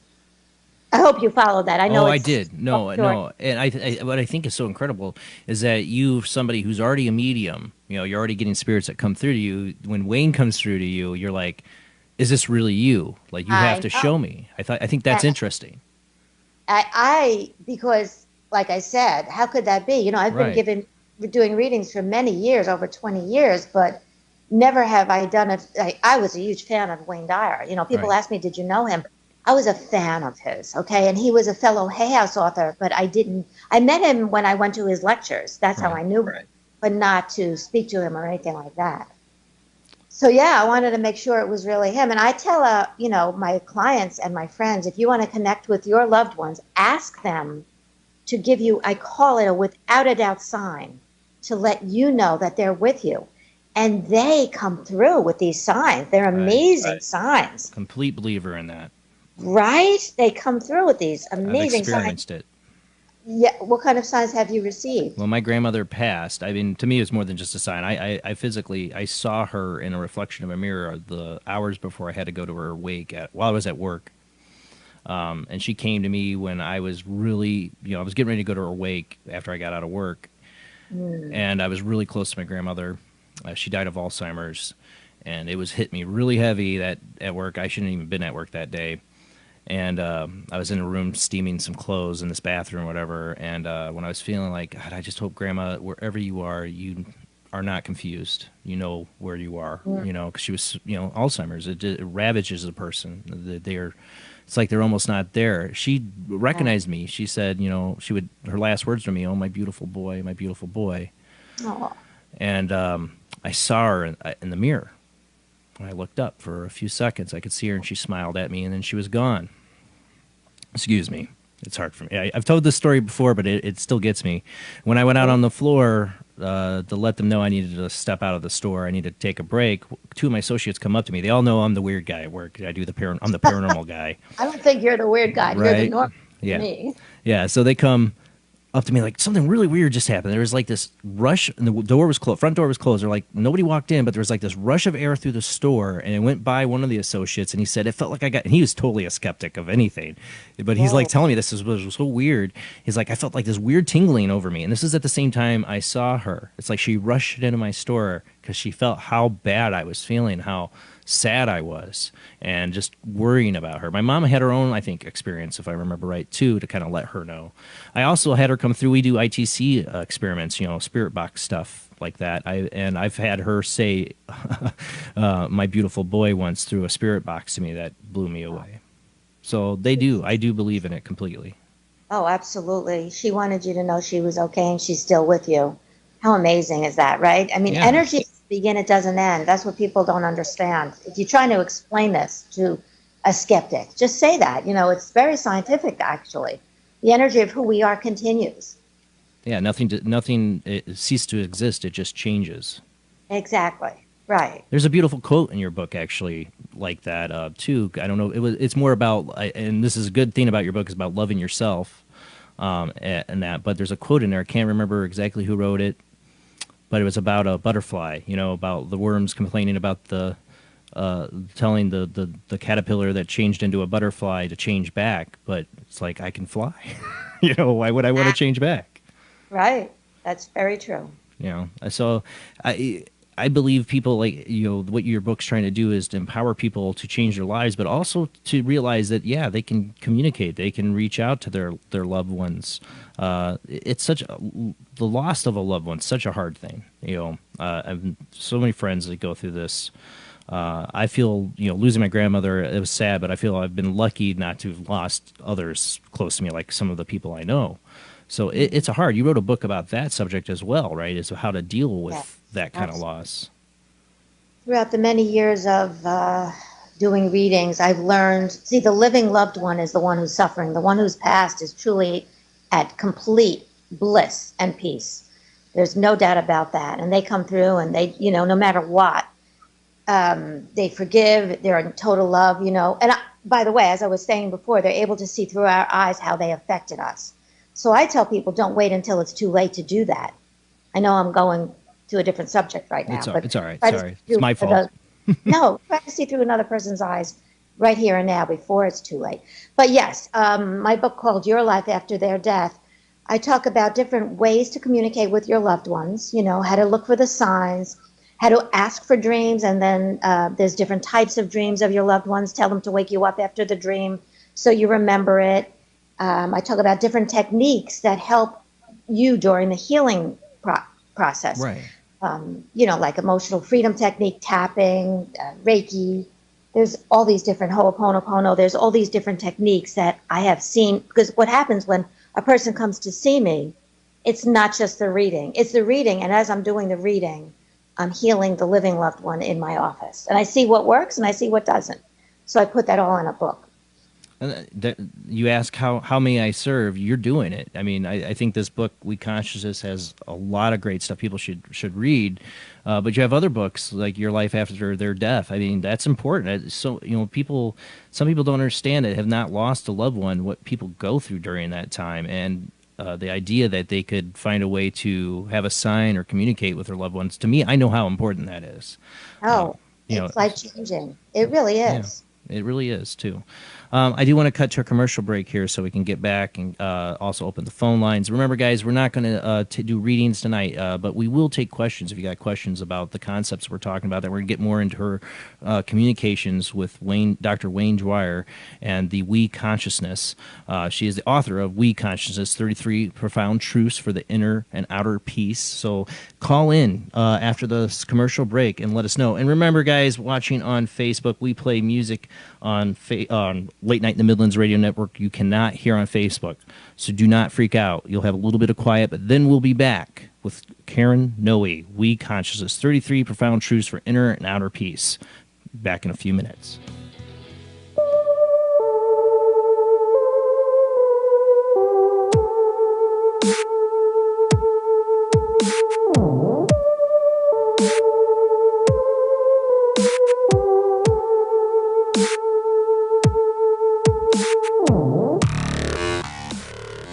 I hope you followed that. I know. I did. No. And what I think is so incredible is that somebody who's already a medium, you're already getting spirits that come through to you. When Wayne comes through to you, you're like, is this really you? Like, you have to show me. I think that's interesting. Because like I said, how could that be? I've been doing readings for many years, over 20 years, but never have I done it. I was a huge fan of Wayne Dyer. People ask me, did you know him? I was a fan of his, okay? And he was a fellow Hay House author, but I met him when I went to his lectures. That's how I knew him, but not to speak to him or anything like that. So, I wanted to make sure it was really him. And I tell, my clients and my friends, if you want to connect with your loved ones, ask them to give you, I call it a without a doubt sign, to let you know that they're with you. And they come through with these signs. They're amazing signs. Complete believer in that. Right? They come through with these amazing signs. I've experienced it. Yeah. What kind of signs have you received? Well, my grandmother passed. I mean, to me, it was more than just a sign. I physically, I saw her in a reflection of a mirror the hours before I had to go to her wake while I was at work. And she came to me when I was really, I was getting ready to go to her wake after I got out of work. And I was really close to my grandmother. She died of Alzheimer's, and it was hit me really heavy that at work. I shouldn't have even been at work that day. And I was in a room steaming some clothes in this bathroom or whatever. And when I was feeling like, God, I just hope, Grandma, wherever you are not confused. You know where you are, because she was, Alzheimer's. It ravages a person. It's like they're almost not there. She recognized me. She said, her last words to me, "Oh, my beautiful boy, my beautiful boy." Aww. And I saw her in the mirror. When I looked up for a few seconds, I could see her, and she smiled at me, and then she was gone. Excuse me. It's hard for me. I've told this story before, but it still gets me. When I went out on the floor to let them know I needed to step out of the store, I needed to take a break, two of my associates come up to me. They all know I'm the weird guy at work. I'm the paranormal guy. I don't think you're the weird guy. Right? You're the normal me. Yeah, so they come up to me like, something really weird just happened. There was like this rush, and the door was closed. Front door was closed. They're like, nobody walked in, but there was like this rush of air through the store, and it went by one of the associates, and he said, it felt like and he was totally a skeptic of anything, but he's like telling me this was so weird. He's like, I felt like this weird tingling over me, and this is at the same time I saw her. It's like she rushed into my store because she felt how bad I was feeling, how sad I was, and just worrying about her. My mom had her own, I think, experience, if I remember right, too, to kind of let her know. I also had her come through. We do ITC experiments, spirit box stuff like that. I've had her say my beautiful boy once through a spirit box to me that blew me away. So they do. I do believe in it completely. Oh, absolutely. She wanted you to know she was okay, and she's still with you. How amazing is that, right? I mean, energy doesn't begin, it doesn't end. That's what people don't understand. If you're trying to explain this to a skeptic, just say that. It's very scientific, actually. The energy of who we are continues. Yeah, nothing ceased to exist. It just changes. Exactly. Right. There's a beautiful quote in your book, actually, like that, too. I don't know. It's more about, and this is a good thing about your book, is about loving yourself, and that. But there's a quote in there. I can't remember exactly who wrote it, but it was about a butterfly, about the worms complaining about telling the caterpillar that changed into a butterfly to change back. But it's like, I can fly. Why would I want to change back? Right. That's very true. So I believe people, like, what your book's trying to do is to empower people to change their lives, but also to realize that, they can communicate, they can reach out to their loved ones. It's the loss of a loved one, such a hard thing. I've so many friends that go through this. I feel, losing my grandmother, it was sad, but I feel I've been lucky not to have lost others close to me, like some of the people I know. So it's a hard. You wrote a book about that subject as well, right? Is how to deal with Yes, that kind of absolutely. loss. Throughout the many years of doing readings, I've learned, see, the living loved one is the one who's suffering. The one who's passed is truly at complete bliss and peace. There's no doubt about that. And they come through and they, no matter what, they forgive, they're in total love, And by the way, as I was saying before, they're able to see through our eyes how they affected us. So I tell people, don't wait until it's too late to do that. I know I'm going to a different subject right now. It's all right. Sorry. It's my fault. No, try to see through another person's eyes right here and now before it's too late. But yes, my book called Your Life After Their Death, I talk about different ways to communicate with your loved ones, how to look for the signs, how to ask for dreams, and then there's different types of dreams of your loved ones. Tell them to wake you up after the dream so you remember it. I talk about different techniques that help you during the healing process. Right. Like emotional freedom technique, tapping, Reiki. There's all these different Ho'oponopono. There's all these different techniques that I have seen. Because what happens when a person comes to see me, it's not just the reading. It's the reading, and as I'm doing the reading, I'm healing the living loved one in my office. And I see what works and I see what doesn't. So I put that all in a book. You ask how may I serve? You're doing it. I mean, I think this book, We Consciousness, has a lot of great stuff people should read. But you have other books like Your Life After Their Death. I mean, that's important. So some people don't understand it, have not lost a loved one, what people go through during that time, and the idea that they could find a way to have a sign or communicate with their loved ones. To me, I know how important that is. It's life changing. It really is. Yeah, it really is too. I do want to cut to a commercial break here so we can get back and also open the phone lines. Remember, guys, we're not going to do readings tonight, but we will take questions if you got questions about the concepts we're talking about. That we're going to get more into her communications with Dr. Wayne Dyer and the We Consciousness. She is the author of We Consciousness, 33 Profound Truths for the Inner and Outer Peace. So call in after the commercial break and let us know. And remember, guys, watching on Facebook, we play music on Late Night in the Midlands Radio Network you cannot hear on Facebook. So do not freak out. You'll have a little bit of quiet, but then we'll be back with Karen Noe, We Consciousness, 33 Profound Truths for Inner and Outer Peace. Back in a few minutes.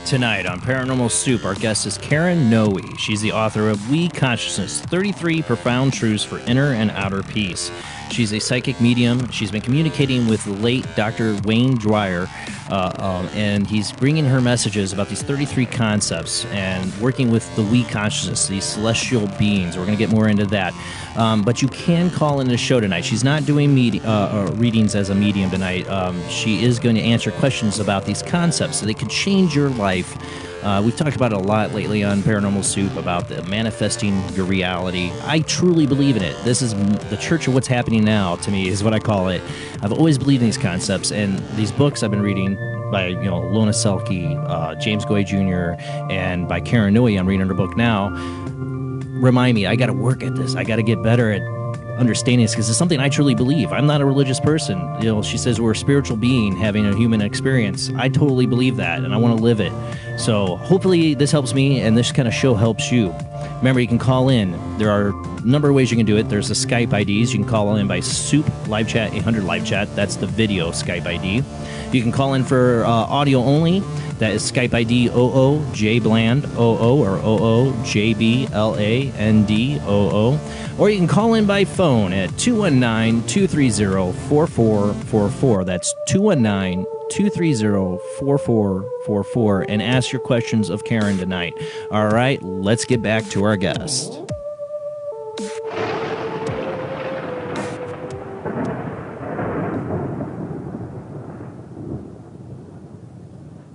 Tonight on Paranormal Soup, our guest is Karen Noe. She's the author of We Consciousness, 33 Profound Truths for Inner and Outer Peace. She's a psychic medium. She's been communicating with the late Dr. Wayne Dyer, and he's bringing her messages about these 33 concepts and working with the We Consciousness, these celestial beings. We're going to get more into that. But you can call in the show tonight. She's not doing readings as a medium tonight. She is going to answer questions about these concepts so they can change your life. We've talked about it a lot lately on Paranormal Soup about the manifesting your reality. I truly believe in it. This is the church of what's happening now, to me, is what I call it. I've always believed in these concepts, and these books I've been reading by Lona Selke, James Goy Jr., and by Karen Noe, I'm reading her book now, remind me I got to work at this. I got to get better at understanding this because it's something I truly believe. I'm not a religious person. She says we're a spiritual being having a human experience. I totally believe that, and I want to live it. So hopefully this helps me, and this kind of show helps you. Remember, you can call in. There are a number of ways you can do it. There's the Skype IDs. You can call in by Soup Live Chat 800 Live Chat. That's the video Skype ID. You can call in for audio only. That is Skype ID 00JBland 00 or 00JBLAND 00. Or you can call in by phone at 219-230-4444. That's 219-230-4444 and ask your questions of Karen tonight. All right, let's get back to our guest.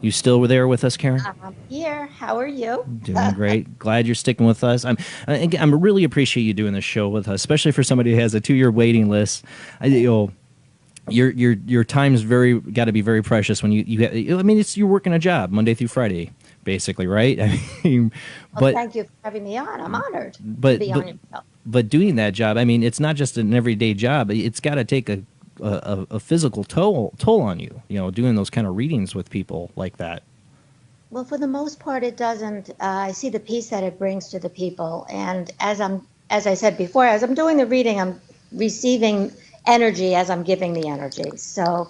You still were there with us, Karen? I'm here. How are you? Doing great. Glad you're sticking with us. I'm really appreciate you doing this show with us, especially for somebody who has a 2-year waiting list. your time's got to be very precious when I mean, it's you're working a job Monday through Friday, basically, right? I mean, Well, but thank you for having me on. I'm honored to but be but on your show. but doing that job, I mean, it's not just an everyday job. It's got to take a physical toll on you. You know, doing those kind of readings with people like that. Well, for the most part, it doesn't. I see the peace that it brings to the people, and as I said before, as I'm doing the reading, I'm receiving energy as I'm giving the energy. So,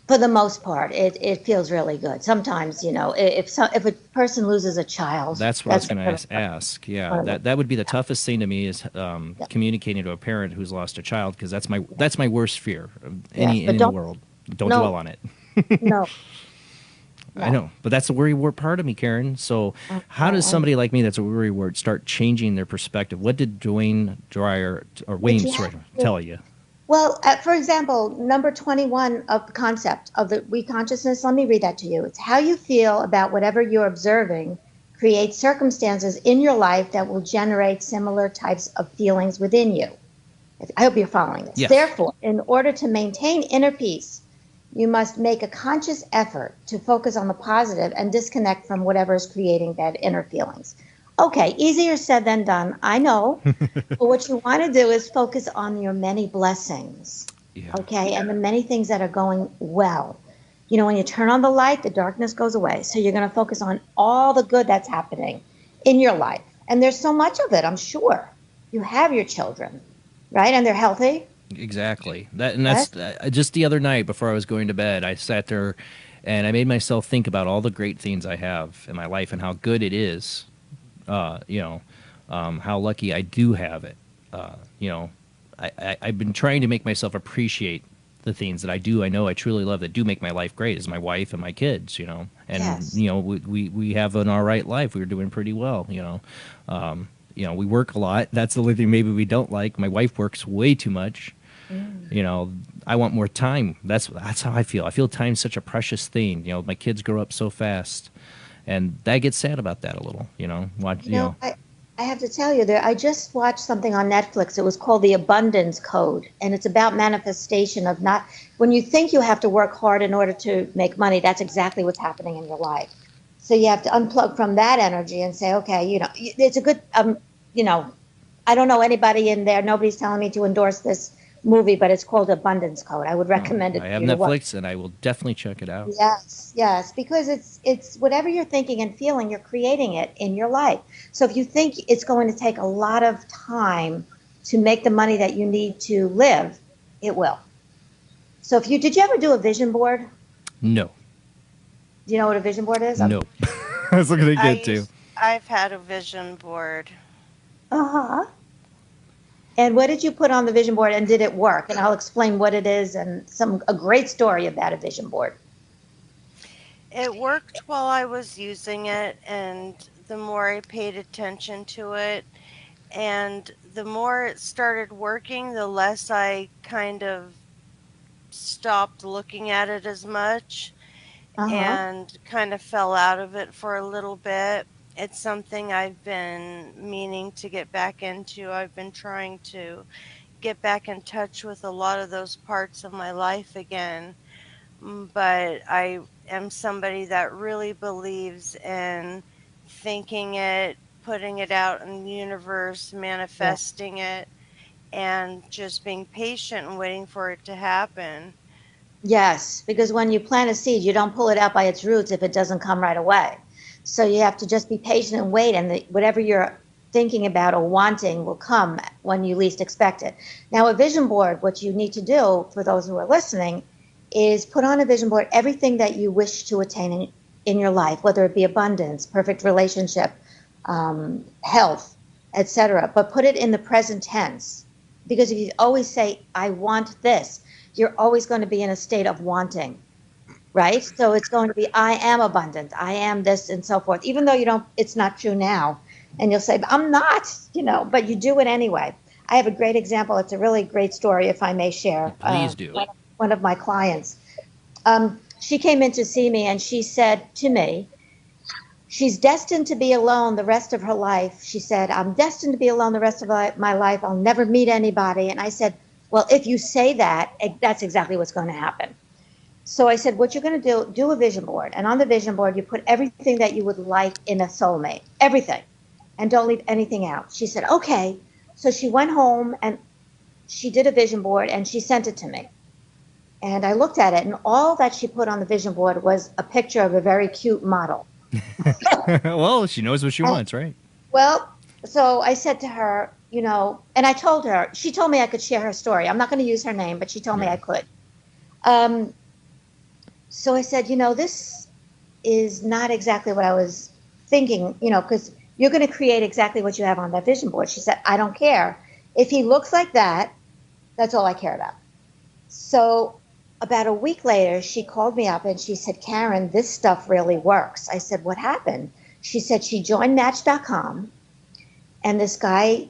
for the most part, it feels really good. Sometimes, if a person loses a child, That's what I was that's going one of to ask. Yeah, one of the- that would be the toughest thing to me is yeah, communicating to a parent who's lost a child, because that's my worst fear yes, but in the world. Don't dwell no, on it. no, I no. know, but that's a worry wart part of me, Karen. So, how does Okay. somebody like me that's a worry wart start changing their perspective? What did But Wayne, you sorry, have to. tell you? Well, for example, number 21 of the concept of the we consciousness, let me read that to you. It's how you feel about whatever you're observing creates circumstances in your life that will generate similar types of feelings within you. I hope you're following this. Yes, Therefore, in order to maintain inner peace, you must make a conscious effort to focus on the positive and disconnect from whatever is creating bad inner feelings. Okay, easier said than done, I know. But what you want to do is focus on your many blessings, yeah, okay, and the many things that are going well. When you turn on the light, the darkness goes away. So you're going to focus on all the good that's happening in your life. And there's so much of it, I'm sure. You have your children, right? And they're healthy. exactly. That's Yes. just the other night before I was going to bed. I sat there, and I made myself think about all the great things I have in my life and how good it is. uh, you know, how lucky I do have it. You know, I've been trying to make myself appreciate the things that I do. I know I truly love that do make my life great is my wife and my kids. And Yes. we have an all right life. We're doing pretty well. We work a lot. That's the only thing maybe we don't like. My wife works way too much. Mm. I want more time. That's how I feel. I feel time's such a precious thing. My kids grow up so fast, and I get sad about that a little. I have to tell you there. I just watched something on Netflix. It was called The Abundance Code, and it's about manifestation of not when you think you have to work hard in order to make money. That's exactly what's happening in your life. So you have to unplug from that energy and say, okay, it's a good, I don't know anybody in there. Nobody's telling me to endorse this movie, but it's called Abundance Code. I would recommend it I to have you to watch. Netflix, and I will definitely check it out. Yes, yes, because it's whatever you're thinking and feeling, you're creating it in your life. So if you think it's going to take a lot of time to make the money that you need to live, it will. So if you did you ever do a vision board? No, Do you know what a vision board is? no. I was looking to I get to. used I've had a vision board. Uh-huh. And what did you put on the vision board and did it work? And I'll explain what it is and a great story about a vision board. It worked while I was using it, and the more I paid attention to it, and the more it started working, the less I kind of stopped looking at it as much Uh-huh. and kind of fell out of it for a little bit. It's something I've been meaning to get back into. I've been trying to get back in touch with a lot of those parts of my life again. But I am somebody that really believes in thinking it, putting it out in the universe, Yeah. manifesting it, and just being patient and waiting for it to happen. Yes, because when you plant a seed, you don't pull it out by its roots if it doesn't come right away. So you have to just be patient and wait, and whatever you're thinking about or wanting will come when you least expect it. Now, a vision board, what you need to do for those who are listening is put on a vision board everything that you wish to attain in your life, whether it be abundance, perfect relationship, health, etc. But put it in the present tense. Because if you always say, I want this, you're always going to be in a state of wanting, right? So it's going to be, I am abundant, I am this, and so forth, even though it's not true now. And you'll say, I'm not, but you do it anyway. I have a great example. It's a really great story, if I may share. Please do. One of my clients, she came in to see me and she said to me, she's destined to be alone the rest of her life. She said, I'm destined to be alone the rest of my life. I'll never meet anybody. And I said, Well, if you say that, that's exactly what's going to happen. So I said, what you're going to do a vision board. And on the vision board, you put everything that you would like in a soulmate, everything, and don't leave anything out. She said, okay. So she went home and she did a vision board and she sent it to me. And I looked at it, and all that she put on the vision board was a picture of a very cute model. Well, she knows what she wants, right? Well, so I said to her, and I told her, she told me I could share her story. I'm not going to use her name, but she told me I could. So I said, this is not exactly what I was thinking, because you're going to create exactly what you have on that vision board. She said, I don't care. If he looks like that, that's all I care about. So about a week later, she called me up and she said, Karen, this stuff really works. I said, what happened? She said she joined Match.com, and this guy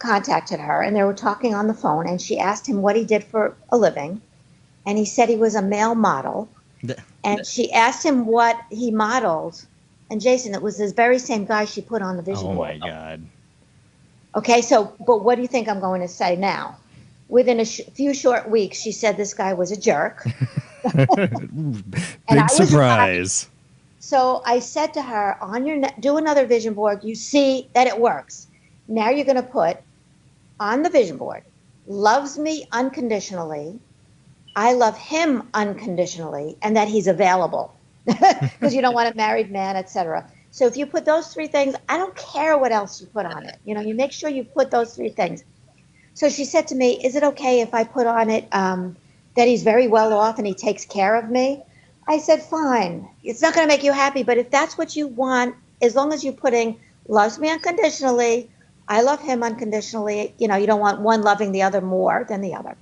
contacted her, and they were talking on the phone, and she asked him what he did for a living, and he said he was a male model. And she asked him what he modeled, and Jason, it was this very same guy she put on the vision board. Oh my God. Okay, so, but what do you think I'm going to say now? Within a few short weeks, she said this guy was a jerk. Big surprise. So I said to her, do another vision board. You see that it works. Now you're going to put on the vision board, loves me unconditionally, I love him unconditionally, and that he's available because you don't want a married man, etc. So if you put those three things, I don't care what else you put on it. You make sure you put those three things. So she said to me, is it okay if I put on it that he's very well off and he takes care of me? I said, fine. It's not going to make you happy, but if that's what you want, as long as you're putting loves me unconditionally, I love him unconditionally, you don't want one loving the other more than the other,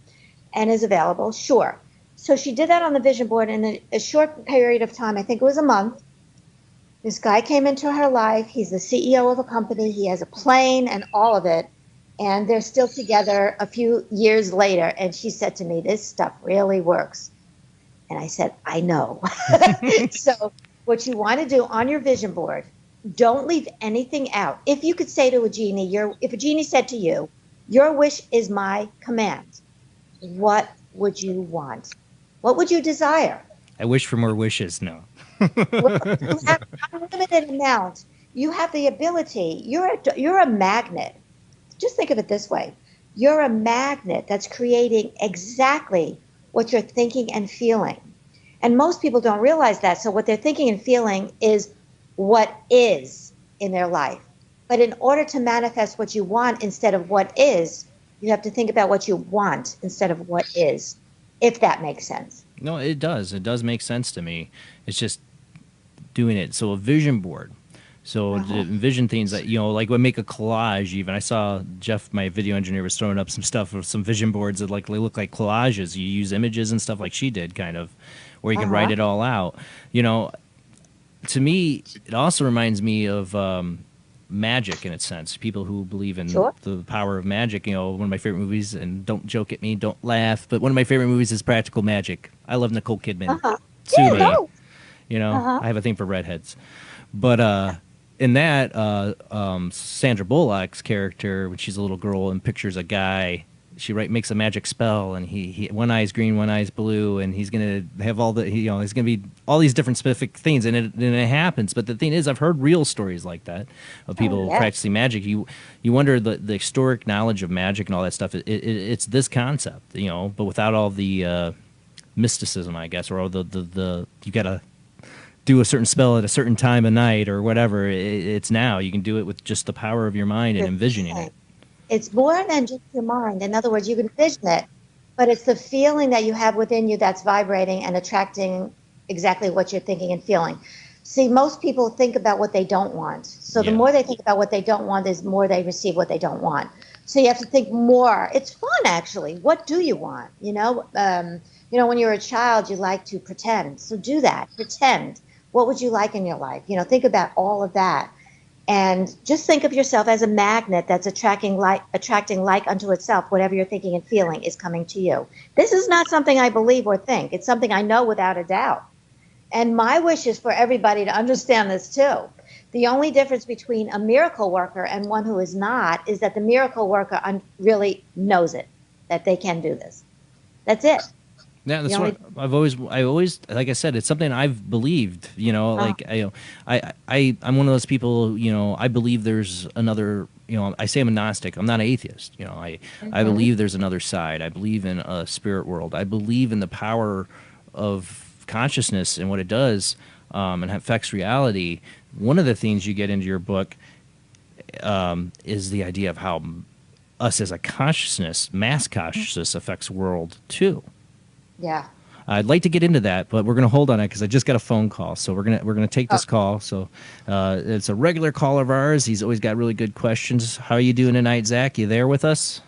and is available, sure. So she did that on the vision board in a short period of time. I think it was a month. This guy came into her life. He's the CEO of a company. He has a plane and all of it. And they're still together a few years later. And she said to me, this stuff really works. And I said, I know. So what you want to do on your vision board, don't leave anything out. If you could say to a genie, if a genie said to you, your wish is my command, what would you want? What would you desire? I wish for more wishes. No. Well, you have an unlimited amount. You have the ability. You're a magnet. Just think of it this way. You're a magnet that's creating exactly what you're thinking and feeling. And most people don't realize that. So what they're thinking and feeling is what is in their life. But in order to manifest what you want instead of what is, you have to think about what you want instead of what is, if that makes sense. No, it does. It does make sense to me. It's just doing it. So a vision board. So to envision things that, like would make a collage even. I saw Jeff, my video engineer, was throwing up some stuff of some vision boards that look like collages. You use images and stuff like she did, kind of, where you can write it all out. To me, it also reminds me of magic in its sense. People who believe in the power of magic. One of my favorite movies, and don't joke at me, don't laugh, but one of my favorite movies is Practical Magic. I love Nicole Kidman. Sue me. I have a thing for redheads. But in that, Sandra Bullock's character, when she's a little girl and pictures a guy, she makes a magic spell, and he one eye's green, one eye's blue, and he's gonna have all the he's gonna be all these different specific things, and it happens. But the thing is, I've heard real stories like that of people practicing magic. You wonder the historic knowledge of magic and all that stuff. It's this concept, but without all the mysticism, I guess, or all the you gotta do a certain spell at a certain time of night or whatever. It's now you can do it with just the power of your mind and envisioning it. It's more than just your mind. In other words, you can envision it, but it's the feeling that you have within you that's vibrating and attracting exactly what you're thinking and feeling. See, most people think about what they don't want. So the more they think about what they don't want, the more they receive what they don't want. So you have to think more. It's fun, actually. What do you want? When you're a child, you like to pretend. So do that. Pretend. What would you like in your life? Think about all of that. And just think of yourself as a magnet that's attracting like unto itself. Whatever you're thinking and feeling is coming to you. This is not something I believe or think. It's something I know without a doubt. And my wish is for everybody to understand this too. The only difference between a miracle worker and one who is not is that the miracle worker really knows it. that they can do this. That's it. Yeah, that's The what only- I always, like I said, it's something I've believed. Like I'm one of those people. I believe there's another. I say I'm agnostic. I'm not an atheist. I believe there's another side. I believe in a spirit world. I believe in the power of consciousness and what it does, and affects reality. One of the things you get into your book is the idea of how us as a consciousness, mass consciousness, affects world too. Yeah. I'd like to get into that, but we're going to hold on it because I just got a phone call. So we're gonna take this call. So it's a regular caller of ours. He's always got really good questions. How are you doing tonight, Zach? You there with us?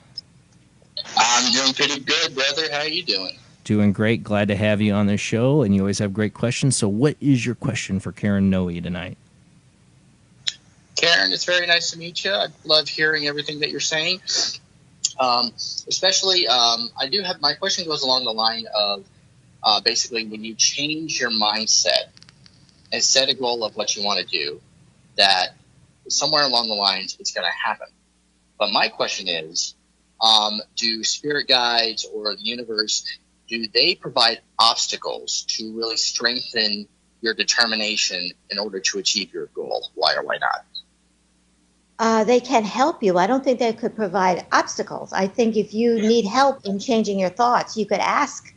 I'm doing pretty good, brother. How are you doing? Doing great. Glad to have you on the show, and you always have great questions. So what is your question for Karen Noe tonight? Karen, it's very nice to meet you. I love hearing everything that you're saying. Especially, I do have, my question goes along the line of basically when you change your mindset and set a goal of what you want to do, that somewhere along the lines it's going to happen. But my question is, do spirit guides or the universe, do they provide obstacles to really strengthen your determination in order to achieve your goal? Why or why not? They can help you. I don't think they could provide obstacles. I think if you need help in changing your thoughts, you could ask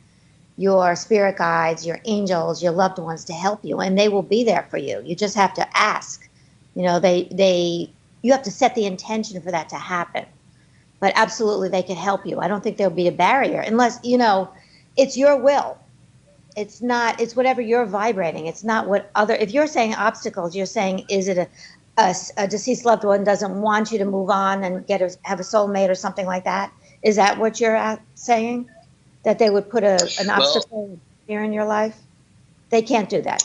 your spirit guides, your angels, your loved ones to help you, and they will be there for you. You just have to ask. You have to set the intention for that to happen. But absolutely, they can help you. I don't think there'll be a barrier unless, it's your will. It's whatever you're vibrating. It's not what if you're saying obstacles, you're saying, is it a deceased loved one doesn't want you to move on and have a soulmate or something like that? Is that what you're saying? That they would put an obstacle here in your life? They can't do that.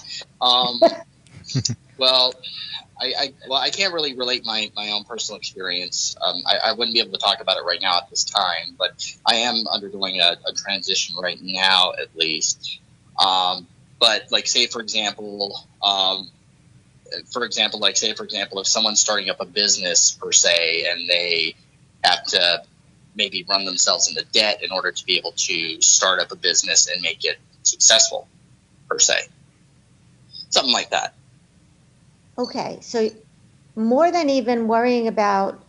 Well, I can't really relate my own personal experience. I wouldn't be able to talk about it right now at this time, but I am undergoing a transition right now, at least. But like, say for example, if someone's starting up a business per se, and they have to maybe run themselves into debt in order to be able to start up a business and make it successful per se, something like that. Okay, so more than even worrying about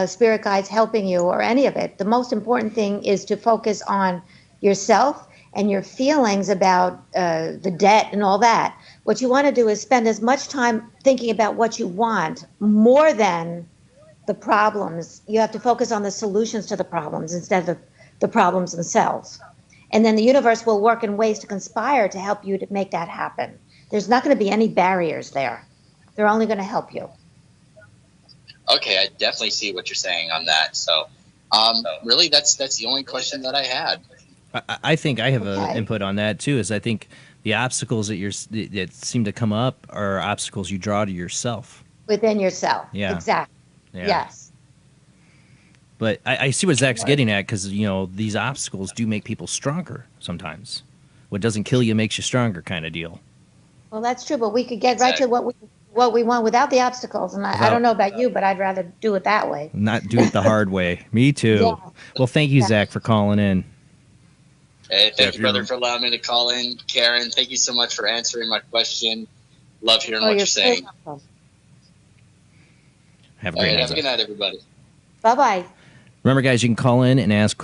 spirit guides helping you or any of it, the most important thing is to focus on yourself and your feelings about the debt and all that. What you want to do is spend as much time thinking about what you want more than the problems. You have to focus on the solutions to the problems instead of the problems themselves. And then the universe will work in ways to conspire to help you to make that happen. There's not going to be any barriers there. They're only going to help you. Okay, I definitely see what you're saying on that. So, really, that's the only question that I had. I think I have an input on that too. Is I think the obstacles that seem to come up are obstacles you draw to yourself. Within yourself. Yeah. Exactly. Yeah. Yes. But I see what Zach's getting at, because these obstacles do make people stronger sometimes. What doesn't kill you makes you stronger, kind of deal. Well, that's true, but we could get right to what we want without the obstacles. And I don't know about you, but I'd rather do it that way. Not do it the hard way. Me too. Yeah. Well, thank you, Zach, for calling in. Hey, thank you, brother, for allowing me to call in. Karen, thank you so much for answering my question. Love hearing what you're saying. Welcome. Have a great night. Have a good night, everybody. Bye-bye. Remember, guys, you can call in and ask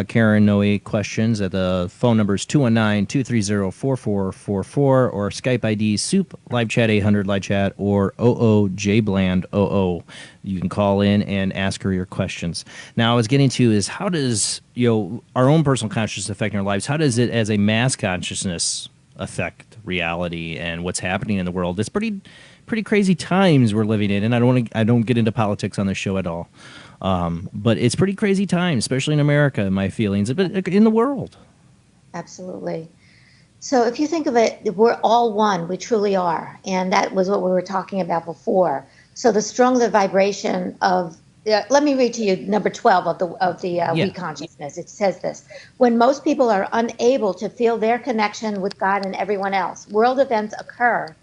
Karen Noe questions at the phone numbers 219-230-4444 or Skype ID Soup, Live Chat 800 Live Chat, or OOJBland 00. You can call in and ask her your questions. Now, I was getting to is how does our own personal consciousness affect our lives? How does it, as a mass consciousness, affect reality and what's happening in the world? It's pretty crazy times we're living in, and I don't get into politics on this show at all. But it's pretty crazy times, especially in America, in my feelings, but in the world. Absolutely. So if you think of it, we're all one. We truly are. And that was what we were talking about before. So the stronger the vibration of, let me read to you number 12 of the We Consciousness. It says this: when most people are unable to feel their connection with God and everyone else, world events occur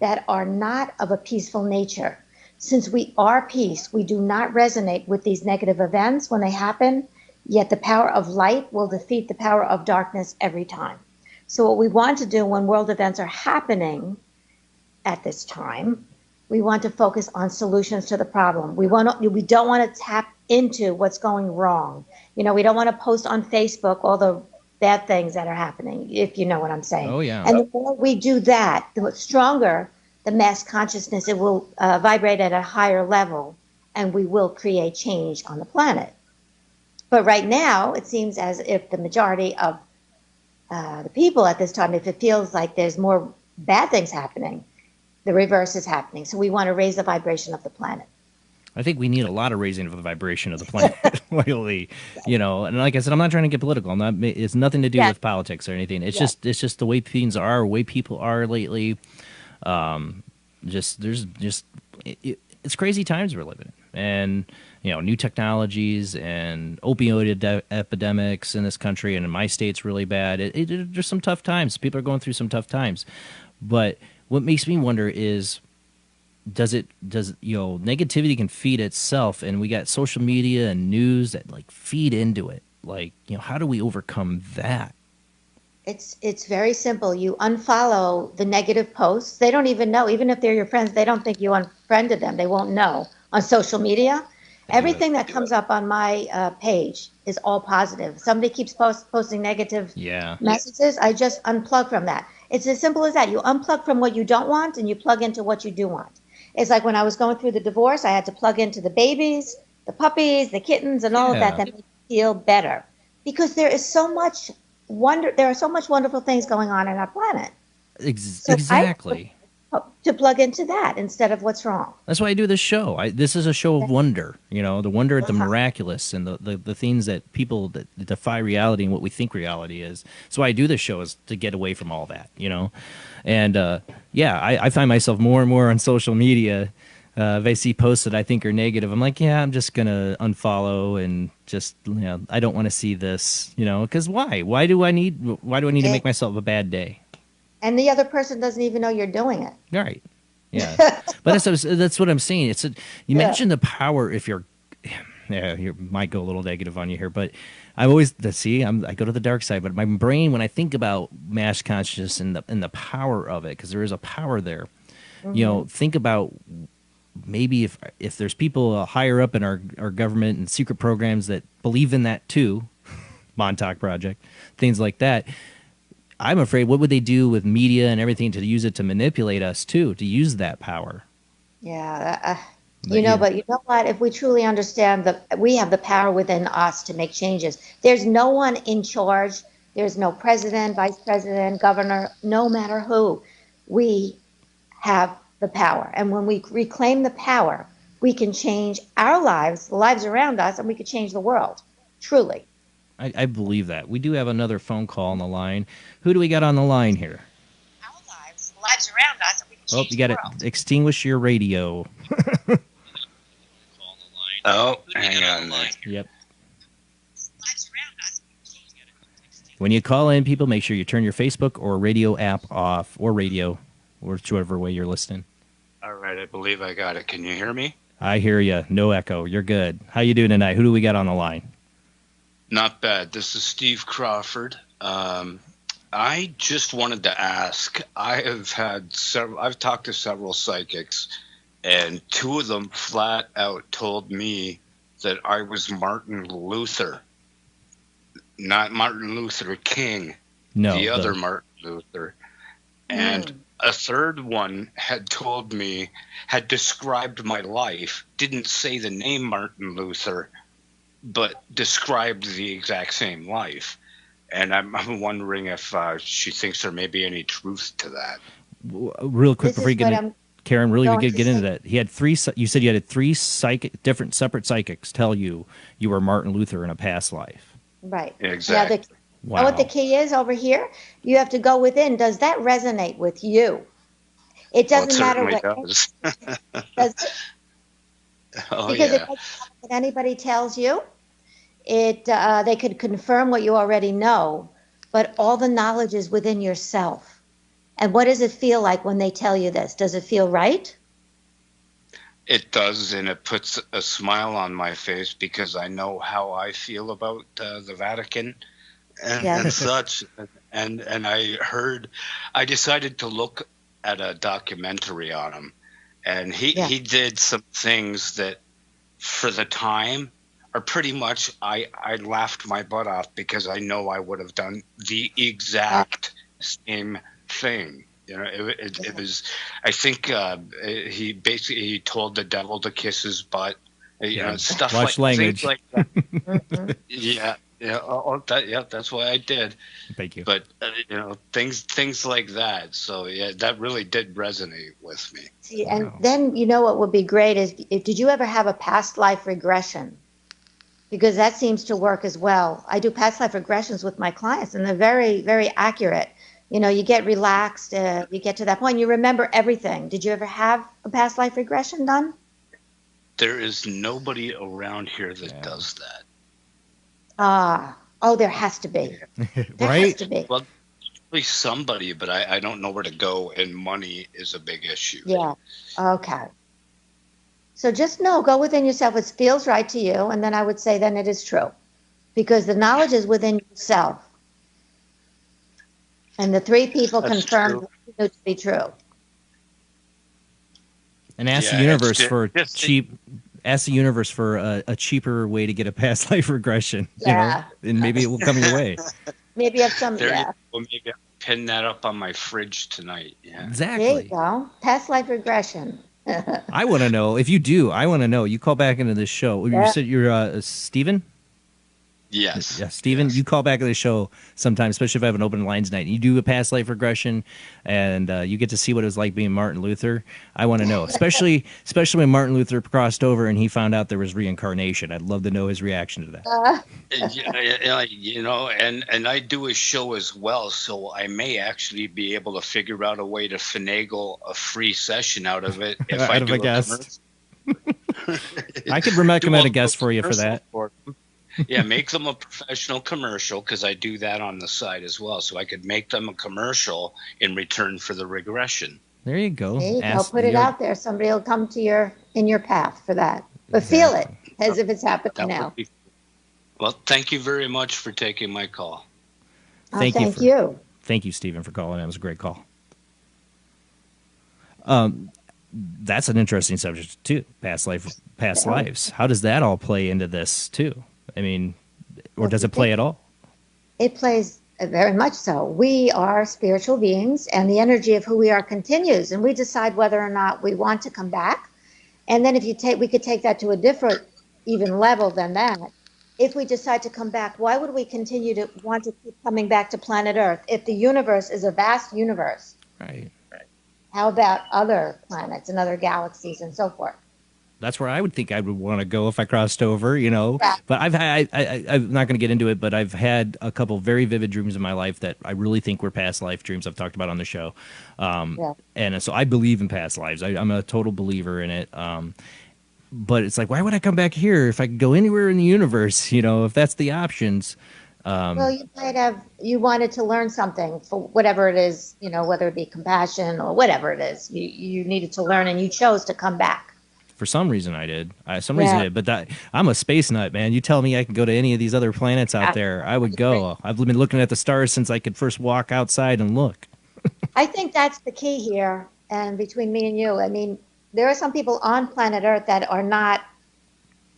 that are not of a peaceful nature. Since we are peace, we do not resonate with these negative events when they happen, Yet the power of light will defeat the power of darkness every time. So what we want to do when world events are happening at this time, we want to focus on solutions to the problem. We don't want to tap into what's going wrong. We don't want to post on Facebook all the bad things that are happening, if you know what I'm saying. Oh, yeah. And the more we do that, the stronger the mass consciousness, it will vibrate at a higher level, and we will create change on the planet. But right now, it seems as if the majority of the people at this time, if it feels like there's more bad things happening, the reverse is happening. So we want to raise the vibration of the planet. I think we need a lot of raising of the vibration of the planet lately, And like I said, I'm not trying to get political. It's nothing to do with politics or anything. It's just the way things are, the way people are lately. It's crazy times we're living in, and new technologies and opioid epidemics in this country, and in my state's really bad. There's some tough times. People are going through some tough times, but what makes me wonder is, does negativity can feed itself, and we got social media and news that feed into it. How do we overcome that? It's very simple. You unfollow the negative posts. They don't even know, even if they're your friends, they don't think you unfriended them. They won't know. On social media, everything that comes up on my page is all positive. Somebody keeps posting negative messages, I just unplug from that. It's as simple as that. You unplug from what you don't want, and you plug into what you do want. It's like when I was going through the divorce, I had to plug into the babies, the puppies, the kittens, and all of that made me feel better. Because there is so much there are so much wonderful things going on in our planet. Exactly. To plug into that instead of what's wrong. That's why I do this show. This is a show of wonder, the wonder at the miraculous and the things that people that defy reality and what we think reality is. So why I do this show is to get away from all that, And I find myself more and more on social media. If I see posts that I think are negative, I'm like, I'm just gonna unfollow and just I don't want to see this, because why? Why do I need to make myself a bad day? And the other person doesn't even know you're doing it. Right. Yeah. But that's what I'm saying. You mentioned the power if you're. Yeah, you might go a little negative on you here, but I always I go to the dark side. But my brain, when I think about mass consciousness and the power of it, because there is a power there. Mm-hmm. Think about maybe if there's people higher up in our government and secret programs that believe in that too, Montauk Project, things like that. I'm afraid, what would they do with media and everything to use it to manipulate us too, to use that power? Yeah, but you know what? If we truly understand that we have the power within us to make changes, there's no one in charge. There's no president, vice president, governor, no matter who. We have the power. And when we reclaim the power, we can change our lives, the lives around us, and we can change the world, truly. I believe that. We do have another phone call on the line. Who do we got on the line here? Our lives, the lives around us, and we can change you got to extinguish your radio. Hang on. Yep. When you call in, people, make sure you turn your Facebook or radio app off, or radio, or whichever way you're listening. All right, I believe I got it. Can you hear me? I hear you. No echo. You're good. How you doing tonight? Who do we got on the line? Not bad. This is Steve Crawford. I just wanted to ask. I've talked to several psychics, and two of them flat out told me that I was Martin Luther, not Martin Luther King. No, the other Martin Luther. And a third one had described my life, didn't say the name Martin Luther, but described the exact same life. And I'm wondering if she thinks there may be any truth to that. Real quick before you get in, Karen, really we could get into that. He had three. You said you had three different separate psychics tell you were Martin Luther in a past life. Right. Exactly. Now what the key is over here, you have to go within. Does that resonate with you? It doesn't matter what. Does. Does it? Because if anybody tells you, they could confirm what you already know, but all the knowledge is within yourself. And what does it feel like when they tell you this? Does it feel right? It does, and it puts a smile on my face because I know how I feel about the Vatican and Yes. such. And I decided to look at a documentary on him, and Yeah. he did some things that, for the time, are pretty much I laughed my butt off because I know I would have done the exact same thing. You know, it was. I think he told the devil to kiss his butt. You know, stuff Watch like language. things like that. Mhm. Yeah, yeah, that's what I did. Thank you. But you know, things like that. So yeah, that really did resonate with me. See, and Wow. then you know what would be great is, did you ever have a past life regression? Because that seems to work as well. I do past life regressions with my clients, and they're very, very accurate. You know, you get relaxed, you get to that point, you remember everything. Did you ever have a past life regression done? There is nobody around here that Yeah. does that. Oh, there has to be. There has Right? to be. Well, probably somebody, but I don't know where to go, and money is a big issue. Yeah. Okay. So just know, go within yourself. It feels right to you, and then I would say then it is true, because the knowledge is within yourself, and the three people That's confirmed true. it to be true. And ask Yeah, the universe it's for just- cheap. Ask the universe for a cheaper way to get a past life regression. Yeah. You know, and maybe it will come your way. Maybe you have some. There you Yeah. go. Maybe I'll pin that up on my fridge tonight. Yeah. There you Exactly. go. Past life regression. I want to know if you do. I want to know. You call back into this show. You Yeah. said you're Steven? Yes. Yeah, Steven, Yes. you call back to the show sometime, especially if I have an open lines night. You do a past life regression, and you get to see what it was like being Martin Luther. I want to know, especially when Martin Luther crossed over and he found out there was reincarnation. I'd love to know his reaction to that. Yeah, you know, and I do a show as well, so I may actually be able to figure out a way to finagle a free session out of it if I Out of do a guest. commercial. I could recommend Do a guest for you for commercial that. for them. Yeah, make them a professional commercial, because I do that on the side as well. So I could make them a commercial in return for the regression. There you go. There you go. Ask Put it the- out there. Somebody will come to in your path for that. But feel it as if it's happening That now. would be. Well, thank you very much for taking my call. Thank you Thank for- you. Thank you, Stephen, for calling. That was a great call. That's an interesting subject too. Past lives. How does that all play into this too? I mean, or does it play at all? It plays very much so. We are spiritual beings, and the energy of who we are continues, and we decide whether or not we want to come back. And then we could take that to a different even level than that. If we decide to come back, why would we continue to want to keep coming back to planet Earth if the universe is a vast universe? Right. How about other planets and other galaxies and so forth? That's where I would think I would want to go if I crossed over, you know. Yeah. But I'm not going to get into it, but I've had a couple very vivid dreams in my life that I really think were past life dreams. I've talked about on the show, Yeah. and so I believe in past lives. I'm a total believer in it. But it's like, why would I come back here if I could go anywhere in the universe? You know, if that's the options. Well, you wanted to learn something for whatever it is, you know, whether it be compassion or whatever it is. You needed to learn, and you chose to come back. For some reason, I did. But I'm a space nut, man. You tell me I can go to any of these other planets out there, I would go. I've been looking at the stars since I could first walk outside and look. I think that's the key here, and between me and you, I mean, there are some people on planet Earth that are not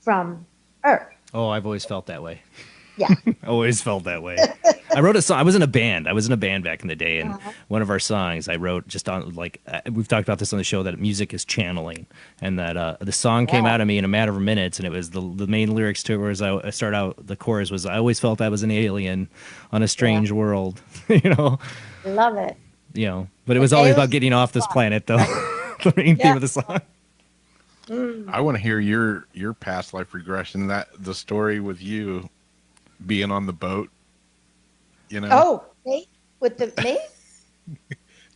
from Earth. Oh, I've always felt that way. Yeah. Always felt that way. I wrote a song. I was in a band back in the day, and one of our songs I wrote just on we've talked about this on the show, that music is channeling, and that the song came out of me in a matter of minutes, and it was the main lyrics to it was I start out, the chorus was, I always felt I was an alien on a strange world, you know. Love it. You know, but it was always about getting off this planet, though. The main theme of the song. I want to hear your past life regression. The story with you being on the boat. You know? Oh, me? With me?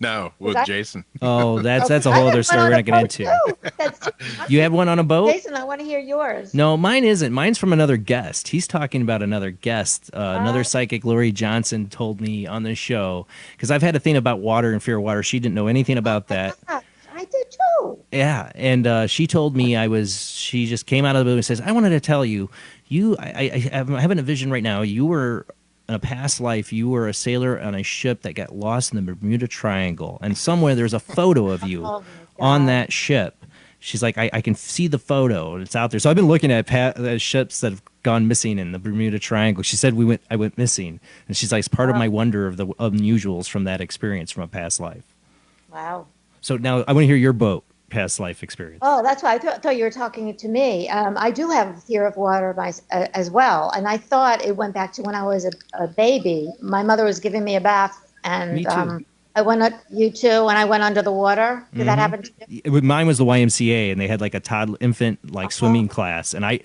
No, with I- Jason. Oh, that's a whole other story we're not getting into. That's You had one on a boat? Jason, I want to hear yours. No, mine isn't. Mine's from another guest. He's talking about another guest. Another psychic, Lori Johnson, told me on the show, because I've had a thing about water and fear of water. She didn't know anything about that. I did too. Yeah, and she told me she just came out of the blue and says, I wanted to tell you, I'm having a vision right now. You were, in a past life, you were a sailor on a ship that got lost in the Bermuda Triangle. And somewhere there's a photo of you Oh my on God. that ship. She's like, I can see the photo. It's out there. So I've been looking at ships that have gone missing in the Bermuda Triangle. She said I went missing. And she's like, it's part of my wonder of the unusuals from that experience from a past life. Wow. So now I want to hear your boat past life experience. Oh, that's why I thought you were talking to me. I do have a fear of water as well, and I thought it went back to when I was a baby. My mother was giving me a bath, and Me too. I went you too, and I went under the water. Did that happen to you? Mine was the YMCA, and they had like a infant swimming class. And I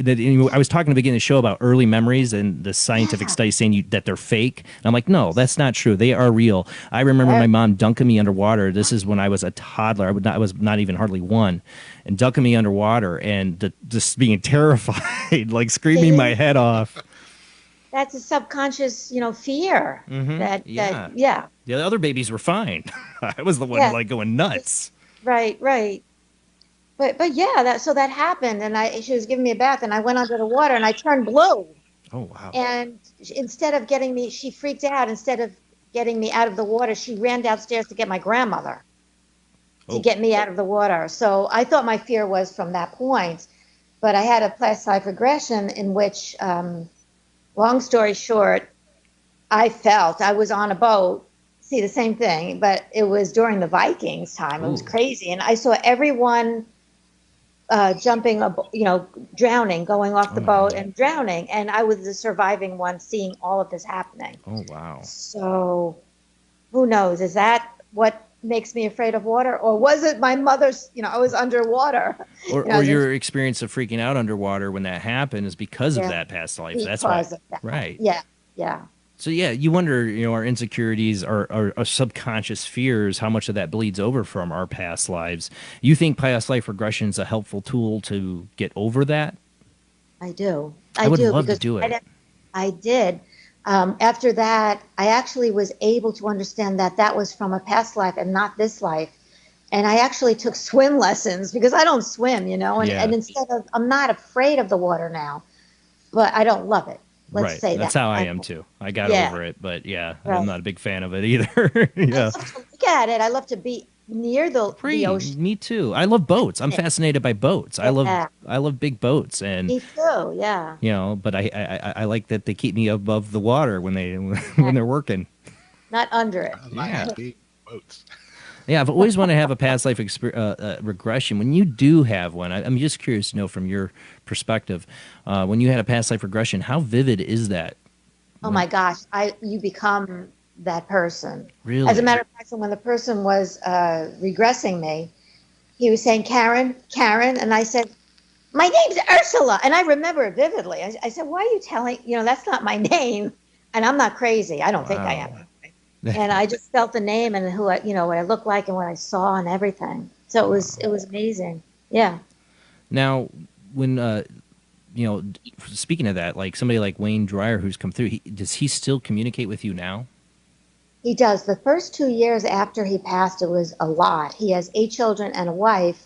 was talking to the beginning of the show about early memories and the scientific studies saying that they're fake. And I'm like, no, that's not true. They are real. I remember my mom dunking me underwater. This is when I was a toddler. I was not even hardly one, and dunking me underwater and just being terrified, like screaming my head off. That's a subconscious, fear. Yeah. The other babies were fine. I was the one going nuts. Right. But yeah, so that happened, and she was giving me a bath, and I went under the water, and I turned blue. Oh wow! And instead of getting me, she freaked out. Instead of getting me out of the water, she ran downstairs to get my grandmother to get me out of the water. So I thought my fear was from that point, but I had a past life regression in which, long story short, I was on a boat. See, the same thing, but it was during the Vikings time. It was crazy, and I saw everyone jumping, drowning, going off the boat and drowning, and I was the surviving one, seeing all of this happening. Oh wow! So, who knows? Is that what makes me afraid of water, or was it my mother's? I was underwater. Or your experience of freaking out underwater when that happened is because of that past life. That's why, right? Yeah. So yeah, you wonder, our insecurities, our subconscious fears, how much of that bleeds over from our past lives. You think past life regression is a helpful tool to get over that? I do. I would love to do it. I did. After that, I actually was able to understand that was from a past life and not this life. And I actually took swim lessons because I don't swim, and instead of, I'm not afraid of the water now, but I don't love it. Let's say that's how I am too. I got over it, but I'm not a big fan of it either. I love to look at it. I love to be near the ocean. Me too. I love boats. I'm fascinated by boats. I love big boats, and me too. Yeah. But I like that they keep me above the water when they're working, not under it. Big boats. Yeah, I've always wanted to have a past life regression. When you do have one, I'm just curious to know from your perspective, when you had a past life regression, how vivid is that? Oh my gosh, you become that person. Really? As a matter of fact, when the person was regressing me, he was saying, Karen, and I said, my name's Ursula. And I remember it vividly. I said, why are you telling, that's not my name. And I'm not crazy. I don't think I am. And I just felt the name and what I looked like and what I saw and everything. So it was amazing. Yeah. Now, when speaking of that, like somebody like Wayne Dyer who's come through, does he still communicate with you now? He does. The first 2 years after he passed, it was a lot. He has 8 children and a wife,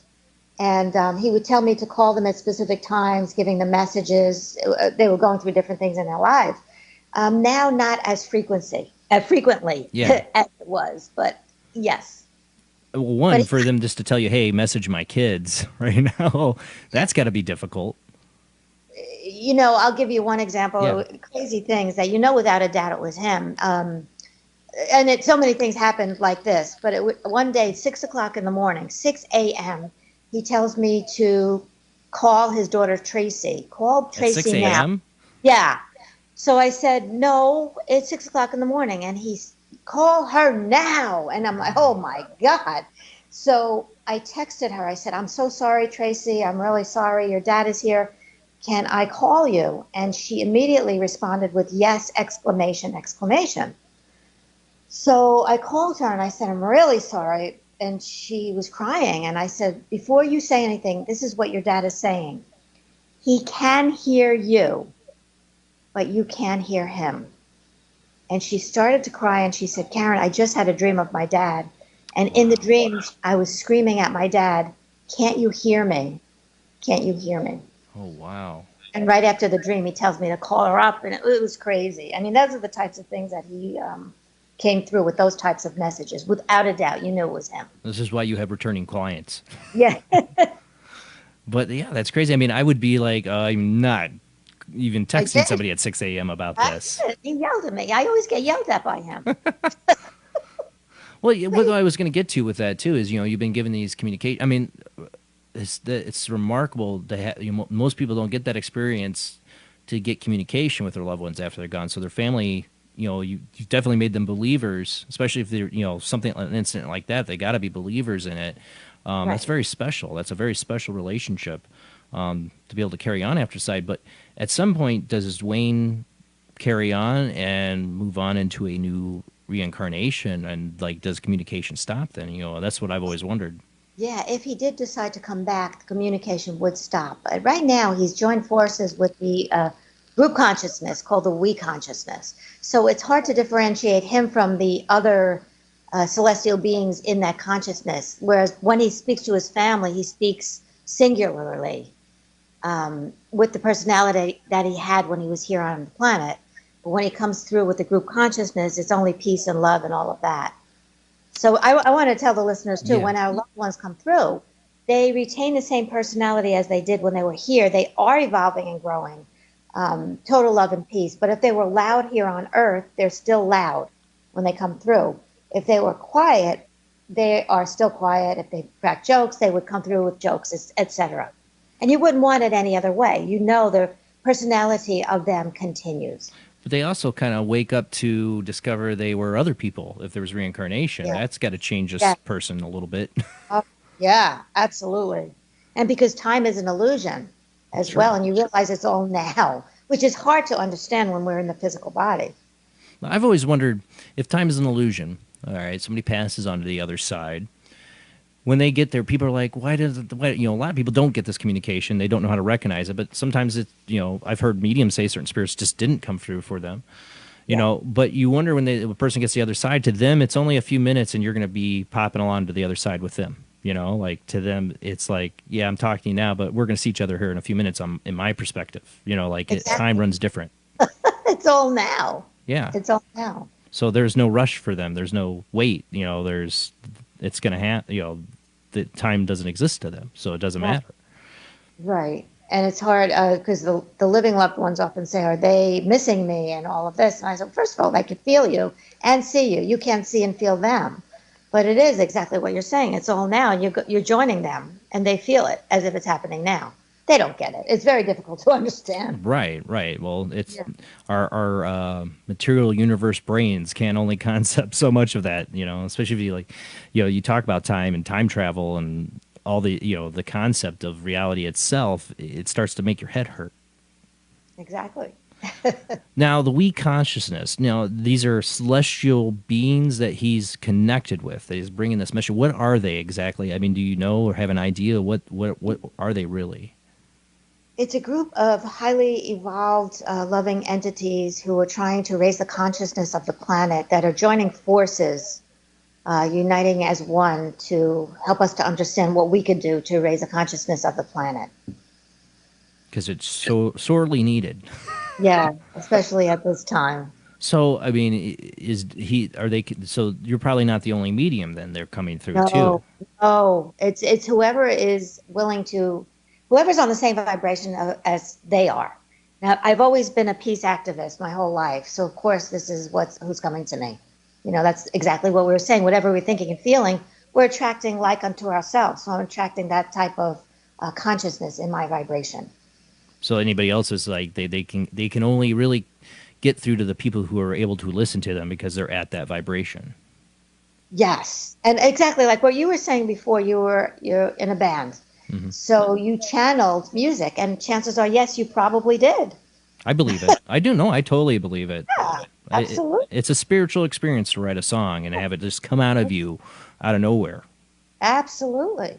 and he would tell me to call them at specific times, giving them messages. They were going through different things in their lives. Now, not as frequently as it was, but yes. Well, for them just to tell you, hey, message my kids right now, that's got to be difficult. I'll give you one example. Yeah. Crazy things that without a doubt it was him. And so many things happened like this. But one day, 6 o'clock in the morning, 6 a.m., he tells me to call his daughter Tracy. Call Tracy at 6 a.m.? now. Yeah. So I said, no, it's 6 o'clock in the morning. And he's, call her now. And I'm like, oh, my God. So I texted her. I said, I'm so sorry, Tracy. I'm really sorry. Your dad is here. Can I call you? And she immediately responded with yes, exclamation. So I called her and I said, I'm really sorry. And she was crying. And I said, before you say anything, this is what your dad is saying. He can hear you, but you can't hear him. And she started to cry and she said, Karen, I just had a dream of my dad. And in the dream, I was screaming at my dad, can't you hear me? Can't you hear me? Oh, wow. And right after the dream, he tells me to call her up, and it was crazy. I mean, those are the types of things that he came through with, those types of messages. Without a doubt, you knew it was him. This is why you have returning clients. Yeah. But yeah, that's crazy. I mean, I would be like, I'm not even texting somebody at 6 a.m. about this. He yelled at me. I always get yelled at by him. Well, what I was going to get to with that too is, you've been given these communication. I mean, it's remarkable to have. Most people don't get that experience to get communication with their loved ones after they're gone. So their family, you've definitely made them believers, especially if they're, something an incident like that. They got to be believers in it. Right. That's very special. That's a very special relationship to be able to carry on after side. But at some point, does Wayne carry on and move on into a new reincarnation, and does communication stop then? That's what I've always wondered. Yeah, if he did decide to come back, the communication would stop. But right now, he's joined forces with the group consciousness called the We consciousness. So it's hard to differentiate him from the other celestial beings in that consciousness. Whereas when he speaks to his family, he speaks singularly with the personality that he had when he was here on the planet. But when he comes through with the group consciousness, it's only peace and love and all of that. So I want to tell the listeners, too, when our loved ones come through, they retain the same personality as they did when they were here. They are evolving and growing, total love and peace. But if they were loud here on Earth, they're still loud when they come through. If they were quiet, they are still quiet. If they crack jokes, they would come through with jokes, etc. And you wouldn't want it any other way. The personality of them continues. But they also kind of wake up to discover they were other people. If there was reincarnation, that's got to change this person a little bit. Yeah, absolutely. And because time is an illusion as well, and you realize it's all now, which is hard to understand when we're in the physical body. I've always wondered if time is an illusion. All right, somebody passes on to the other side. When they get there, people are like, why, a lot of people don't get this communication. They don't know how to recognize it. But sometimes I've heard mediums say certain spirits just didn't come through for them. But you wonder when a person gets to the other side, to them, it's only a few minutes and you're going to be popping along to the other side with them. To them, it's like, yeah, I'm talking to you now, but we're going to see each other here in a few minutes in my perspective. Time runs different. It's all now. Yeah. It's all now. So there's no rush for them. There's no wait. It's going to happen. The time doesn't exist to them, so it doesn't matter. Right. And it's hard because the living loved ones often say, are they missing me and all of this? And I said, first of all, they can feel you and see you. You can't see and feel them. But it is exactly what you're saying. It's all now, and you're joining them, and they feel it as if it's happening now. They don't get it. It's very difficult to understand. Right. Well, it's our material universe brains can only concept so much of that, especially if you talk about time and time travel and all the, the concept of reality itself, it starts to make your head hurt. Exactly. Now, the We consciousness, these are celestial beings that he's connected with, that he's bringing this message. What are they exactly? I mean, do you know or have an idea what are they really? It's a group of highly evolved, loving entities who are trying to raise the consciousness of the planet, that are joining forces, uniting as one to help us to understand what we could do to raise the consciousness of the planet. Because it's so sorely needed. Yeah, especially at this time. So, I mean, so you're probably not the only medium then they're coming through too. No, it's whoever is willing to, whoever's on the same vibration as they are. Now, I've always been a peace activist my whole life, so of course this is who's coming to me. That's exactly what we were saying. Whatever we're thinking and feeling, we're attracting like unto ourselves. So I'm attracting that type of consciousness in my vibration. So anybody else is like they can only really get through to the people who are able to listen to them because they're at that vibration. Yes, and exactly like what you were saying before. You're in a band, so you channeled music, and chances are, yes, you probably did. I believe it. I do know. I totally believe it. Yeah, absolutely. It's a spiritual experience to write a song and have it just come out of you, out of nowhere. Absolutely.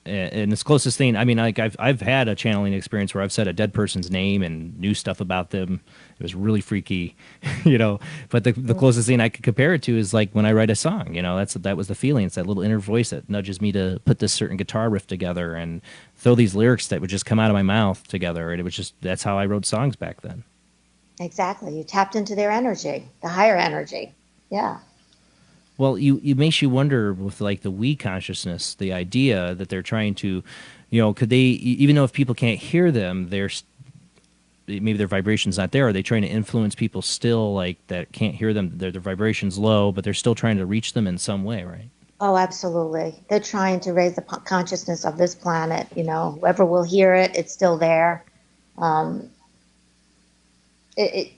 And it's closest thing. I mean, like I've had a channeling experience where I've said a dead person's name and knew stuff about them. It was really freaky, you know. But the closest thing I could compare it to is like when I write a song. You know, that was the feeling. It's that little inner voice that nudges me to put this certain guitar riff together and throw these lyrics that would just come out of my mouth together. And it was just that's how I wrote songs back then. Exactly. You tapped into their energy, the higher energy. Yeah. Well, it makes you wonder with like the we consciousness, the idea that they're trying to, you know, could they, even though if people can't hear them, maybe their vibration's not there. Are they trying to influence people still like that can't hear them? Their vibration's low, but they're still trying to reach them in some way, right? Oh, absolutely. They're trying to raise the consciousness of this planet. You know, whoever will hear it, it's still there.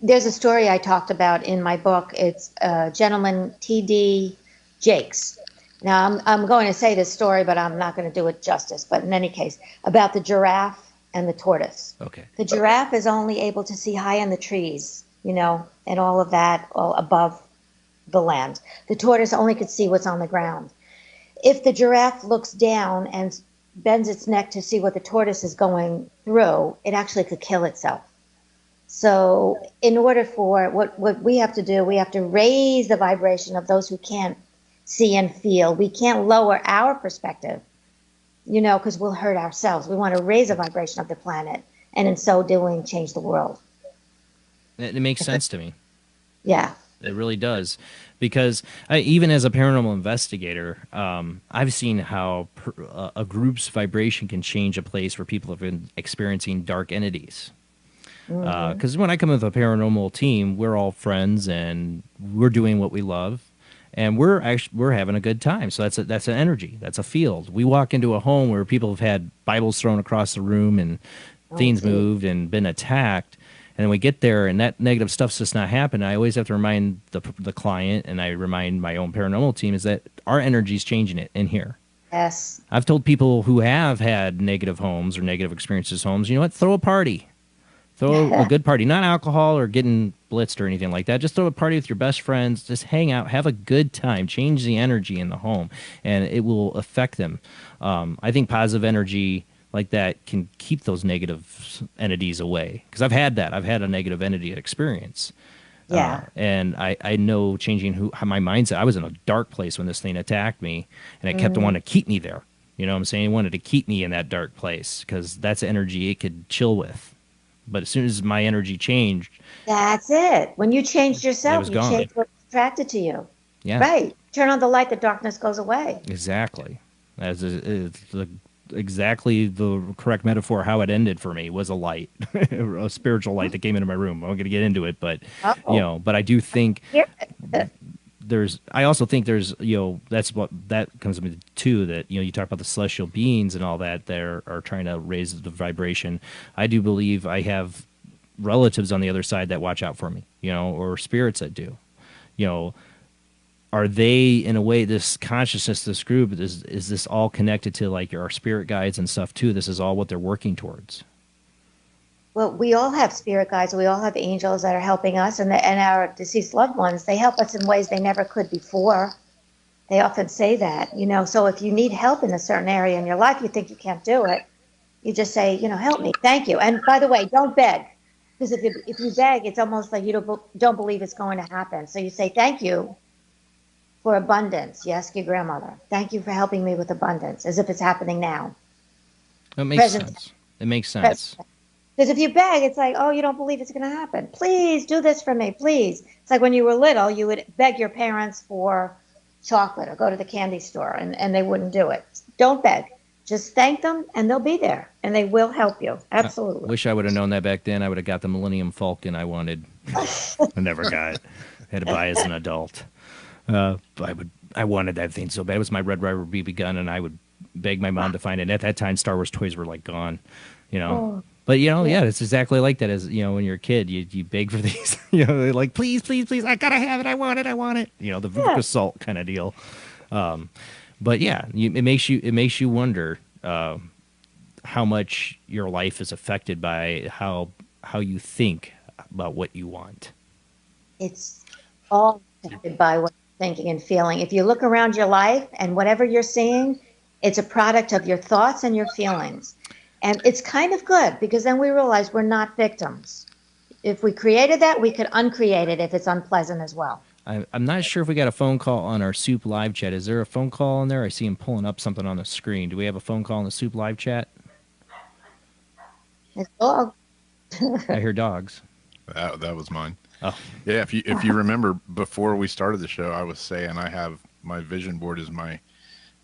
There's a story I talked about in my book. It's gentleman T.D. Jakes. Now, I'm going to say this story, but I'm not going to do it justice. But in any case, about the giraffe and the tortoise. Okay. The giraffe is only able to see high in the trees, you know, and all of that, all above the land. The tortoise only could see what's on the ground. If the giraffe looks down and bends its neck to see what the tortoise is going through, it actually could kill itself. So in order for what we have to do, we have to raise the vibration of those who can't see and feel. We can't lower our perspective, you know, because we'll hurt ourselves. We want to raise the vibration of the planet, and in so doing, change the world. It makes sense to me. Yeah. It really does. Because even as a paranormal investigator, I've seen how a group's vibration can change a place where people have been experiencing dark entities. Because when I come with a paranormal team, we're all friends and we're doing what we love, and we're having a good time. So that's an energy, that's a field. We walk into a home where people have had Bibles thrown across the room and things moved and been attacked, and then we get there and that negative stuff's just not happening. I always have to remind the client, and I remind my own paranormal team, is that our energy's changing it in here. Yes. I've told people who have had negative homes or negative experiences homes, you know what, throw a party. Throw a good party, not alcohol or getting blitzed or anything like that. Just throw a party with your best friends. Just hang out, have a good time, change the energy in the home, and it will affect them. I think positive energy like that can keep those negative entities away. Because I've had that. I've had a negative entity experience. Yeah. And I know changing how my mindset. I was in a dark place when this thing attacked me, and it kept wanting to keep me there. You know what I'm saying? It wanted to keep me in that dark place because that's energy it could chill with. But as soon as my energy changed, that's it. When you changed yourself, you gone. changed what's attracted to you. Yeah. Right. Turn on the light, the darkness goes away. Exactly. Exactly the correct metaphor. How it ended for me was a light, a spiritual light that came into my room. I'm going to get into it, but you know, but I do think I also think there's, you know, that comes to me too, that, you know, you talk about the celestial beings and all that are trying to raise the vibration. I do believe I have relatives on the other side that watch out for me, you know, or spirits that do, you know. Are they, in a way, this consciousness, this group, is this all connected to like our spirit guides and stuff too? This is all what they're working towards. Well, we all have spirit guides. We all have angels that are helping us, and our deceased loved ones. They help us in ways they never could before. They often say that, you know. So if you need help in a certain area in your life, you think you can't do it, you just say, you know, help me, thank you. And by the way, don't beg, because if you beg, it's almost like you don't believe it's going to happen. So you say thank you for abundance. You ask your grandmother, thank you for helping me with abundance, as if it's happening now. It makes sense. It makes sense. Because if you beg, it's like, oh, you don't believe it's going to happen. Please do this for me, please. It's like when you were little, you would beg your parents for chocolate or go to the candy store, and they wouldn't do it. Don't beg. Just thank them, and they'll be there, and they will help you. Absolutely. I wish I would have known that back then. I would have got the Millennium Falcon I wanted. I never got it. I had to buy as an adult. I wanted that thing so bad. It was my Red Ryder BB gun, and I would beg my mom to find it. At that time, Star Wars toys were like gone, you know. Oh. But, you know, yeah, it's exactly like that. As, you know, when you're a kid, you beg for these, you know, they're like, please, please, please, I gotta have it, I want it. You know, the Vuka Salt kind of deal. But yeah, it makes you wonder how much your life is affected by how you think about what you want. It's all affected by what you're thinking and feeling. If you look around your life and whatever you're seeing, It's a product of your thoughts and your feelings. And it's kind of good because then we realize we're not victims. If we created that, we could uncreate it if it's unpleasant as well. I'm not sure if we got a phone call on our Soup live chat. Is there a phone call in there? I see him pulling up something on the screen. Do we have a phone call in the Soup live chat? It's dog. I hear dogs. That was mine. Oh, Yeah, if you remember before we started the show, I was saying I have my vision board as my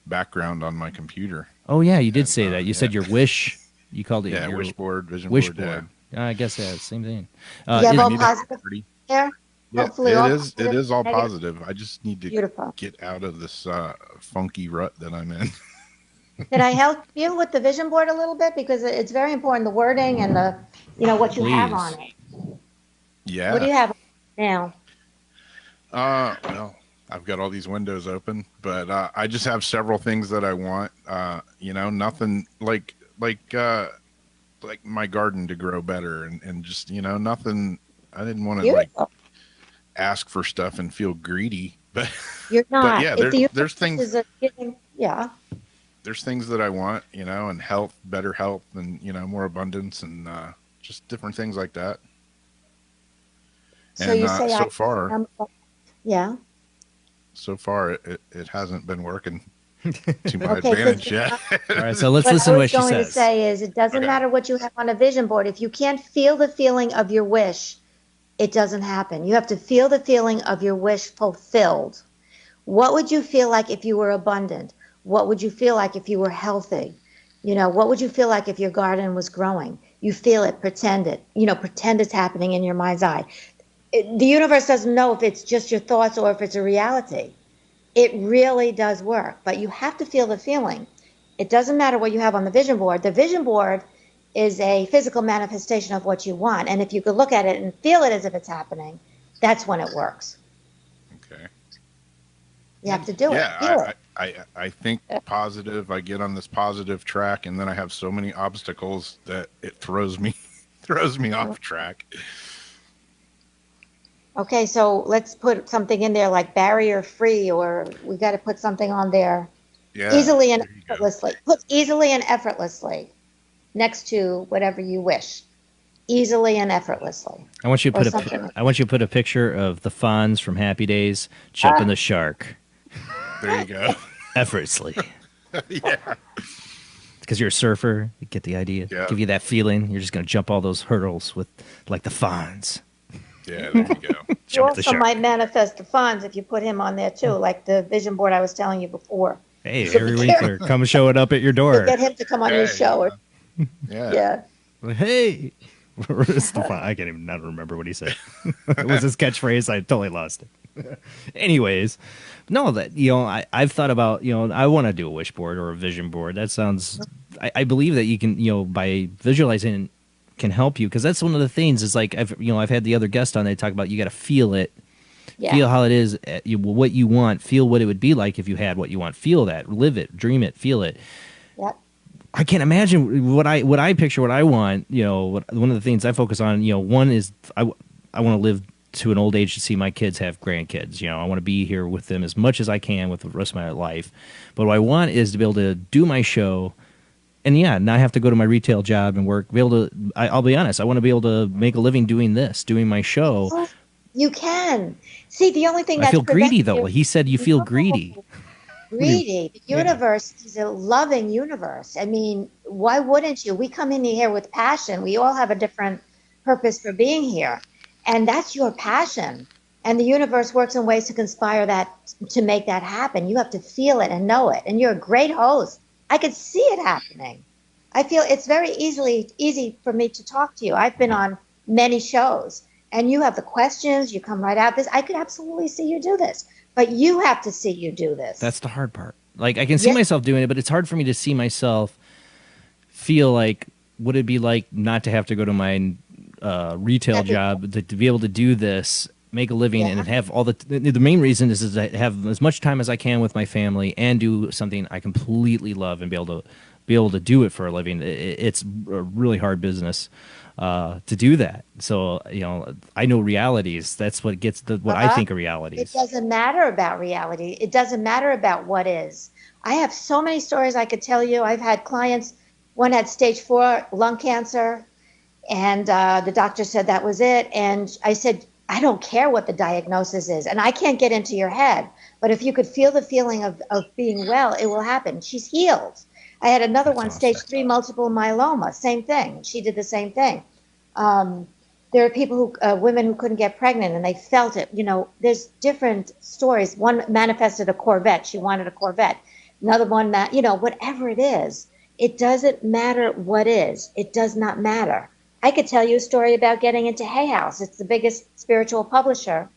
background on my computer. oh yeah, you did say that. You said your wish. You called it Yeah, your wish board, vision wish board. board. I guess yeah, same thing. You have is- all need positive pretty- there? Yeah, Hopefully it all is. It positive, is all negative. positive. I just need to Beautiful. get out of this funky rut that I'm in. Did I help you with the vision board a little bit? Because it's very important, the wording and the, what you have Please. on it. Yeah. What do you have now? Well, I've got all these windows open, but I just have several things that I want. Nothing like my garden to grow better, and just nothing. I didn't want to Beautiful. ask for stuff and feel greedy, but You're not. yeah, If the there's things. universe is yeah. There's things that I want, and health, better health, and more abundance, and just different things like that. So And you say so far, yeah. it hasn't been working to my Okay, advantage yet. all right, so let's What listen I to was what she going to says. say is it doesn't Okay. matter what you have on a vision board. If you can't feel the feeling of your wish, it doesn't happen. You have to feel the feeling of your wish fulfilled. What would you feel like if you were abundant? What would you feel like if you were healthy? What would you feel like if your garden was growing? You feel it, pretend it, pretend it's happening in your mind's eye. The universe doesn't know if it's just your thoughts or if it's a reality. It really does work, but you have to feel the feeling. It doesn't matter what you have on the vision board. The vision board is a physical manifestation of what you want. And if you could look at it and feel it as if it's happening, that's when it works. Okay. You have to do it. Feel Yeah, it. I think positive. I get on this positive track, and then I have so many obstacles that it throws me off track. Okay, so let's put something in there like barrier free, or we got to put something on there Yeah, easily and there you go. effortlessly. Put easily and effortlessly next to whatever you wish. Easily and effortlessly. I want you to Or put something. I want you to put a picture of the Fonz from Happy Days jumping the shark There you go. effortlessly. Yeah. Because you're a surfer, you get the idea. Yeah. Give you that feeling. You're just going to jump all those hurdles with like the Fonz. Yeah, there you go. You Jump the also shark. might manifest the funds if you put him on there too, like the vision board I was telling you before. Hey, Harry Winkler, come showing up at your door. Get him to come on your Hey. show. Yeah. Yeah. Like, hey, where's the Fonz? I can't even not remember what he said. It was his catchphrase. I totally lost it. Anyways, no, that I've thought about I want to do a wish board or a vision board. That sounds. I believe that you can by visualizing can help you because that's one of the things. Is like I've had the other guest on. They talk about you got to feel it. Yeah. Feel how it is, what you want. Feel what it would be like if you had what you want. Feel that, live it, dream it, feel it. Yep. I can't imagine what I picture, what I want. One of the things I focus on. One is I want to live to an old age to see my kids have grandkids. I want to be here with them as much as I can with the rest of my life. But what I want is to be able to do my show. And not have to go to my retail job and work. Be able to. I'll be honest. I want to be able to make a living doing my show. You can. See, the only thing I that's feel greedy preventing though. you- He said you feel greedy. Greedy. The universe is a loving universe. I mean, why wouldn't you? We come in here with passion. We all have a different purpose for being here. And that's your passion. And the universe works in ways to conspire that, to make that happen. You have to feel it and know it. And you're a great host. I could see it happening. I feel it's very easy for me to talk to you. I've been on many shows. And you have the questions, you come right out. I could absolutely see you do this, but you have to see you do this. That's the hard part. Like I can see Yes. myself doing it, but it's hard for me to see myself feel like what it'd be like not to have to go to my retail job to be able to do this, make a living, Yeah. and have all the main reason is to have as much time as I can with my family and do something I completely love and be able to do it for a living. It's a really hard business to do that. So I know realities. That's what gets what I think of It realities. doesn't matter about reality. It doesn't matter about what is. I have so many stories I could tell you. I've had clients, one had stage 4 lung cancer, and the doctor said that was it. And I said, I don't care what the diagnosis is, and I can't get into your head, but if you could feel the feeling of being well, it will happen. She's healed. I had another That's one, awesome. stage 3 multiple myeloma, same thing. She did the same thing. There are people women who couldn't get pregnant and they felt it. There's different stories. One manifested a Corvette. She wanted a Corvette. Another one, whatever it is, it doesn't matter what is. It does not matter. I could tell you a story about getting into Hay House. It's the biggest spiritual publisher.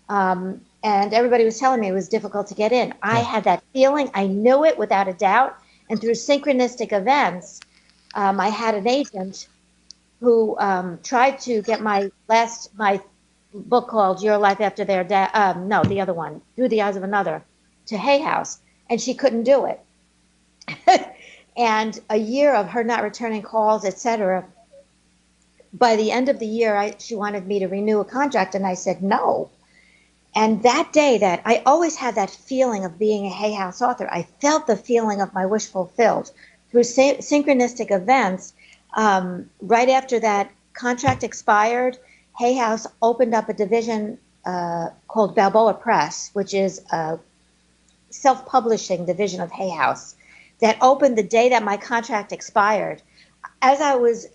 And everybody was telling me it was difficult to get in. I had that feeling. I knew it without a doubt. And through synchronistic events, I had an agent who tried to get my book called Your Life After Their Death, no, the other one, Through the Eyes of Another, to Hay House, and she couldn't do it. And a year of her not returning calls, etc. By the end of the year, she wanted me to renew a contract, and I said no. And that day, that I always had that feeling of being a Hay House author. I felt the feeling of my wish fulfilled through synchronistic events. Right after that contract expired, Hay House opened up a division called Balboa Press, which is a self-publishing division of Hay House, that opened the day that my contract expired. As I was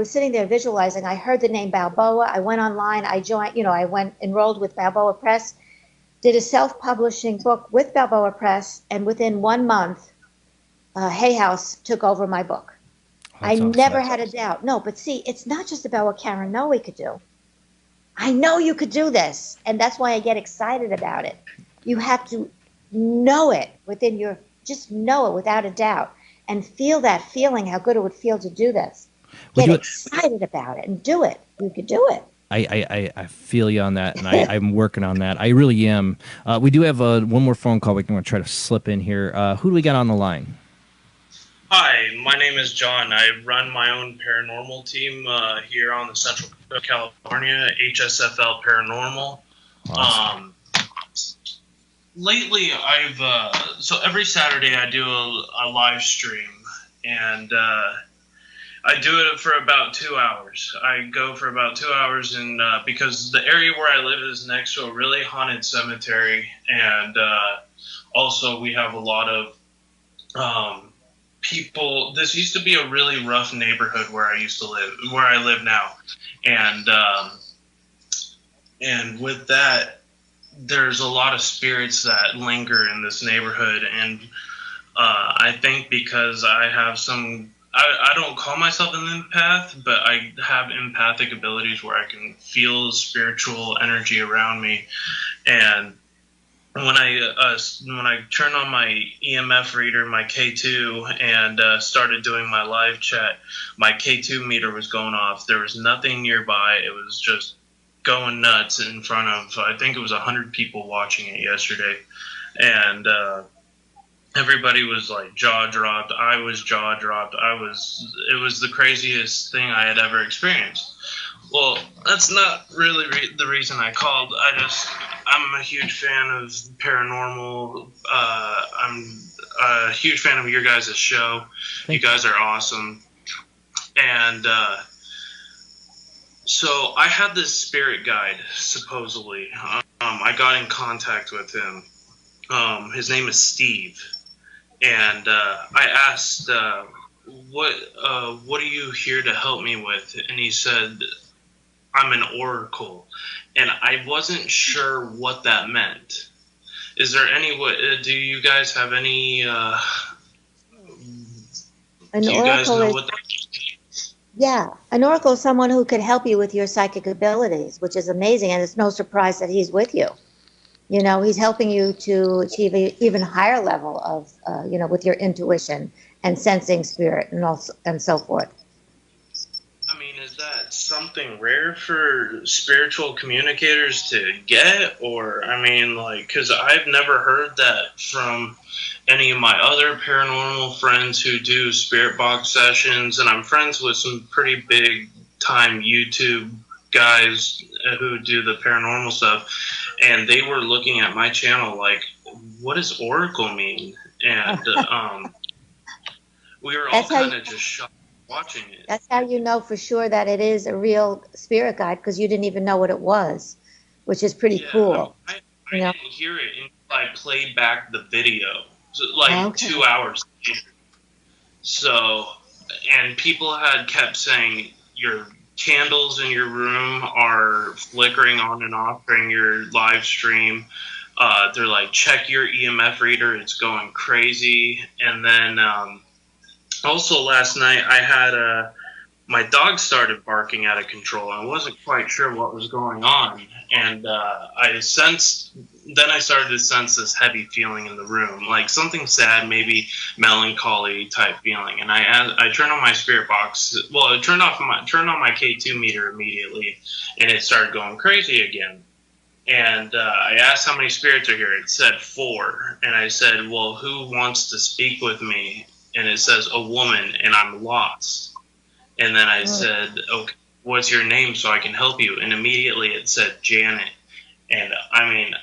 sitting there visualizing, I heard the name Balboa. I went online. I joined. I went enrolled with Balboa Press, did a self-publishing book with Balboa Press, and within 1 month, Hay House took over my book. I never had a doubt. No, but see, it's not just about what Karen Noe could do. I know you could do this, and that's why I get excited about it. You have to know it just know it without a doubt, and feel that feeling, how good it would feel to do this. Get excited about it and do it. You could do it. I feel you on that, and I'm working on that. I really am. We do have one more phone call we can try to slip in here. Who do we got on the line? Hi, my name is John. I run my own paranormal team here on the Central California, HSFL Paranormal. Awesome. Lately, so every Saturday I do a live stream, and I do it for about 2 hours. I go for about 2 hours, and because the area where I live is next to a really haunted cemetery, and also we have a lot of people. This used to be a really rough neighborhood where I used to live, where I live now, and with that, there's a lot of spirits that linger in this neighborhood, and I think because I have I don't call myself an empath, but I have empathic abilities where I can feel spiritual energy around me, and when I turned on my EMF reader, my K2, and started doing my live chat, my K2 meter was going off. There was nothing nearby. It was just going nuts in front of, I think it was 100 people watching it yesterday. And everybody was like jaw dropped. I was jaw dropped. It was the craziest thing I had ever experienced. Well, that's not really the reason I called. I'm a huge fan of paranormal. I'm a huge fan of your guys' show. You guys are awesome. And so I had this spirit guide, supposedly. I got in contact with him. His name is Steve. And I asked, what are you here to help me with? And he said, I'm an oracle. And I wasn't sure what that meant. Is there any way, do you guys have any, An do you oracle guys know is, what that means? yeah, an oracle is someone who can help you with your psychic abilities, which is amazing, and it's no surprise that he's with you. He's helping you to achieve an even higher level of, with your intuition and sensing spirit and so forth. I mean, is that something rare for spiritual communicators to get? Or, I mean, like, because I've never heard that from any of my other paranormal friends who do spirit box sessions, and I'm friends with some pretty big time YouTube guys who do the paranormal stuff, and they were looking at my channel like, what does oracle mean? and we were all kind of just shocked watching it. That's how you know for sure that it is a real spirit guide, because you didn't even know what it was, which is pretty cool. I didn't hear it until I played back the video, like 2 hours later. So, and people had kept saying your candles in your room are flickering on and off during your live stream. They're like, check your EMF reader, it's going crazy. And then also last night I had my dog started barking out of control. I wasn't quite sure what was going on, and I started to sense this heavy feeling in the room, like something sad, maybe melancholy type feeling. And I turned on my spirit box. Well, I turned on my K2 meter immediately, and it started going crazy again. And I asked how many spirits are here. It said 4, and I said, "Well, who wants to speak with me?" And it says a woman, and I'm lost. And then I said, "Okay, what's your name so I can help you?" And immediately it said Janet. And I mean,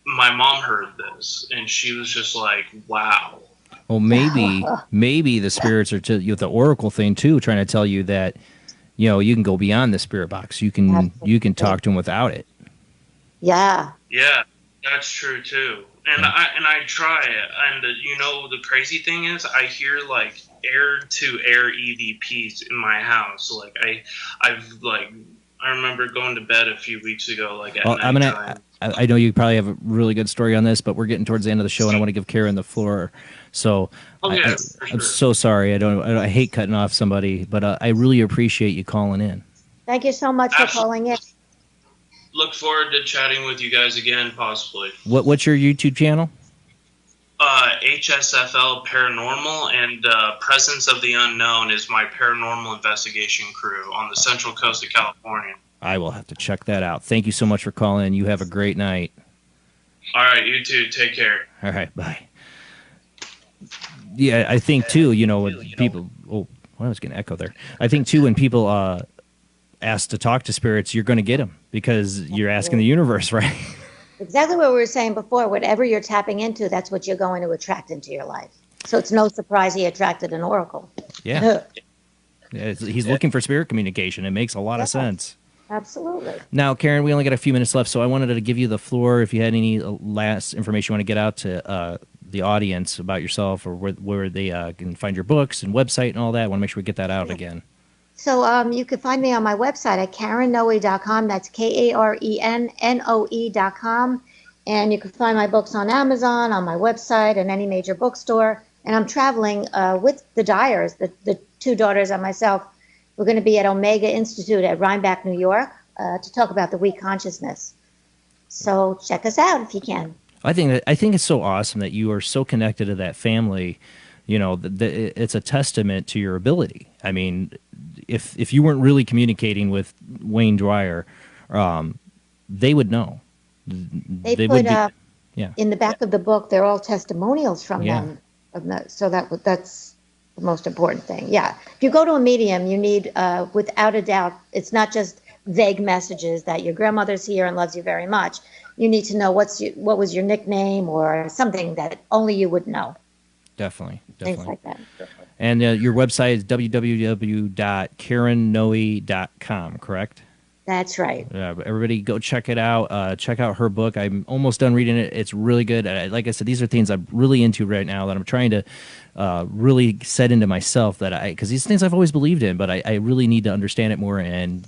my mom heard this, and she was just like, "Wow." Well, maybe the spirits are the oracle thing too, trying to tell you that, you can go beyond the spirit box. You can talk to them without it. Yeah. Yeah, that's true too. And I try it, and the crazy thing is, I hear like air-to-air EVPs in my house. Like I remember going to bed a few weeks ago, like at night. I know you probably have a really good story on this, but we're getting towards the end of the show, and I want to give Karen the floor. So I'm so sorry. I hate cutting off somebody, but I really appreciate you calling in. Thank you so much for calling in. Look forward to chatting with you guys again, possibly. What's your YouTube channel? HSFL Paranormal, and Presence of the Unknown is my paranormal investigation crew on the Central Coast of California. I will have to check that out. Thank you so much for calling in. You have a great night. All right, you too. Take care. All right, bye. Yeah, I think too, when people... Oh, I was going to echo there. I think too, when people ask to talk to spirits, you're going to get them because you're asking the universe, right? Exactly what we were saying before. Whatever you're tapping into, that's what you're going to attract into your life. So it's no surprise he attracted an oracle. Yeah. He's looking for spirit communication. It makes a lot of sense. Absolutely. Now, Karen, we only got a few minutes left, so I wanted to give you the floor if you had any last information you want to get out to the audience about yourself, or where they can find your books and website and all that. I want to make sure we get that out again. So you can find me on my website at KarenNoe.com. That's KarenNoe.com. And you can find my books on Amazon, on my website, and any major bookstore. And I'm traveling with the Dyers, the 2 daughters and myself. We're going to be at Omega Institute at Rhinebeck, New York, to talk about the We Consciousness. So check us out if you can. I think it's so awesome that you are so connected to that family. It's a testament to your ability. I mean, if you weren't really communicating with Wayne Dyer, they would know. They put in the back of the book, they're all testimonials from them. So that's the most important thing. Yeah. If you go to a medium, you need, without a doubt, it's not just vague messages that your grandmother's here and loves you very much. You need to know what was your nickname or something that only you would know. Definitely. Things like that. And your website is www.KarenNoe.com, correct? That's right. Everybody go check it out. Check out her book. I'm almost done reading it. It's really good. Like I said, these are things I'm really into right now that I'm trying to really set into myself, because these things I've always believed in, but I really need to understand it more and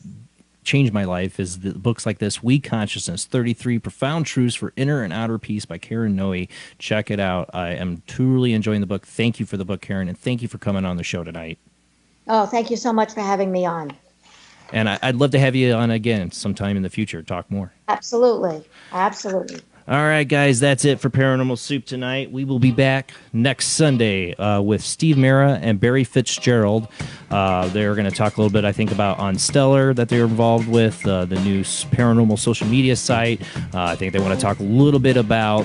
change my life. Is the books like this, We Consciousness, 33 Profound Truths for Inner and Outer Peace by Karen Noe. Check it out. I am truly enjoying the book. Thank you for the book, Karen, and thank you for coming on the show tonight. Oh, thank you so much for having me on. And I'd love to have you on again sometime in the future, talk more. Absolutely. Absolutely. All right, guys, that's it for Paranormal Soup tonight. We will be back next Sunday with Steve Mera and Barry Fitzgerald. They're going to talk a little bit, I think, about On Stellar that they're involved with, the new paranormal social media site. I think they want to talk a little bit about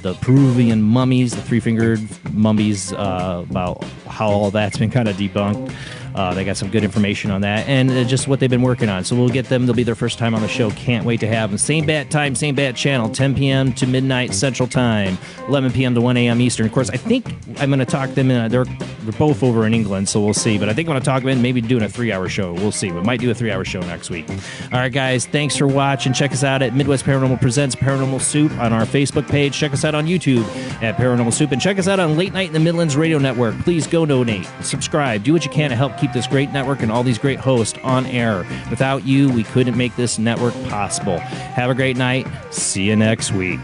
the Peruvian mummies, the three-fingered mummies, about how all that's been kind of debunked. They got some good information on that and just what they've been working on. So we'll get them. They'll be their first time on the show. Can't wait to have them. Same bat time, same bat channel, 10 p.m. to midnight Central Time, 11 p.m. to 1 a.m. Eastern. Of course, I think I'm going to talk them in. They're both over in England, so we'll see. But I think I'm going to talk them in, maybe doing a 3-hour show. We'll see. We might do a 3-hour show next week. All right, guys, thanks for watching. Check us out at Midwest Paranormal Presents Paranormal Soup on our Facebook page. Check us out on YouTube at Paranormal Soup. And check us out on Late Night in the Midlands Radio Network. Please go donate, subscribe, do what you can to help keep this great network and all these great hosts on air. Without you, we couldn't make this network possible. Have a great night. See you next week.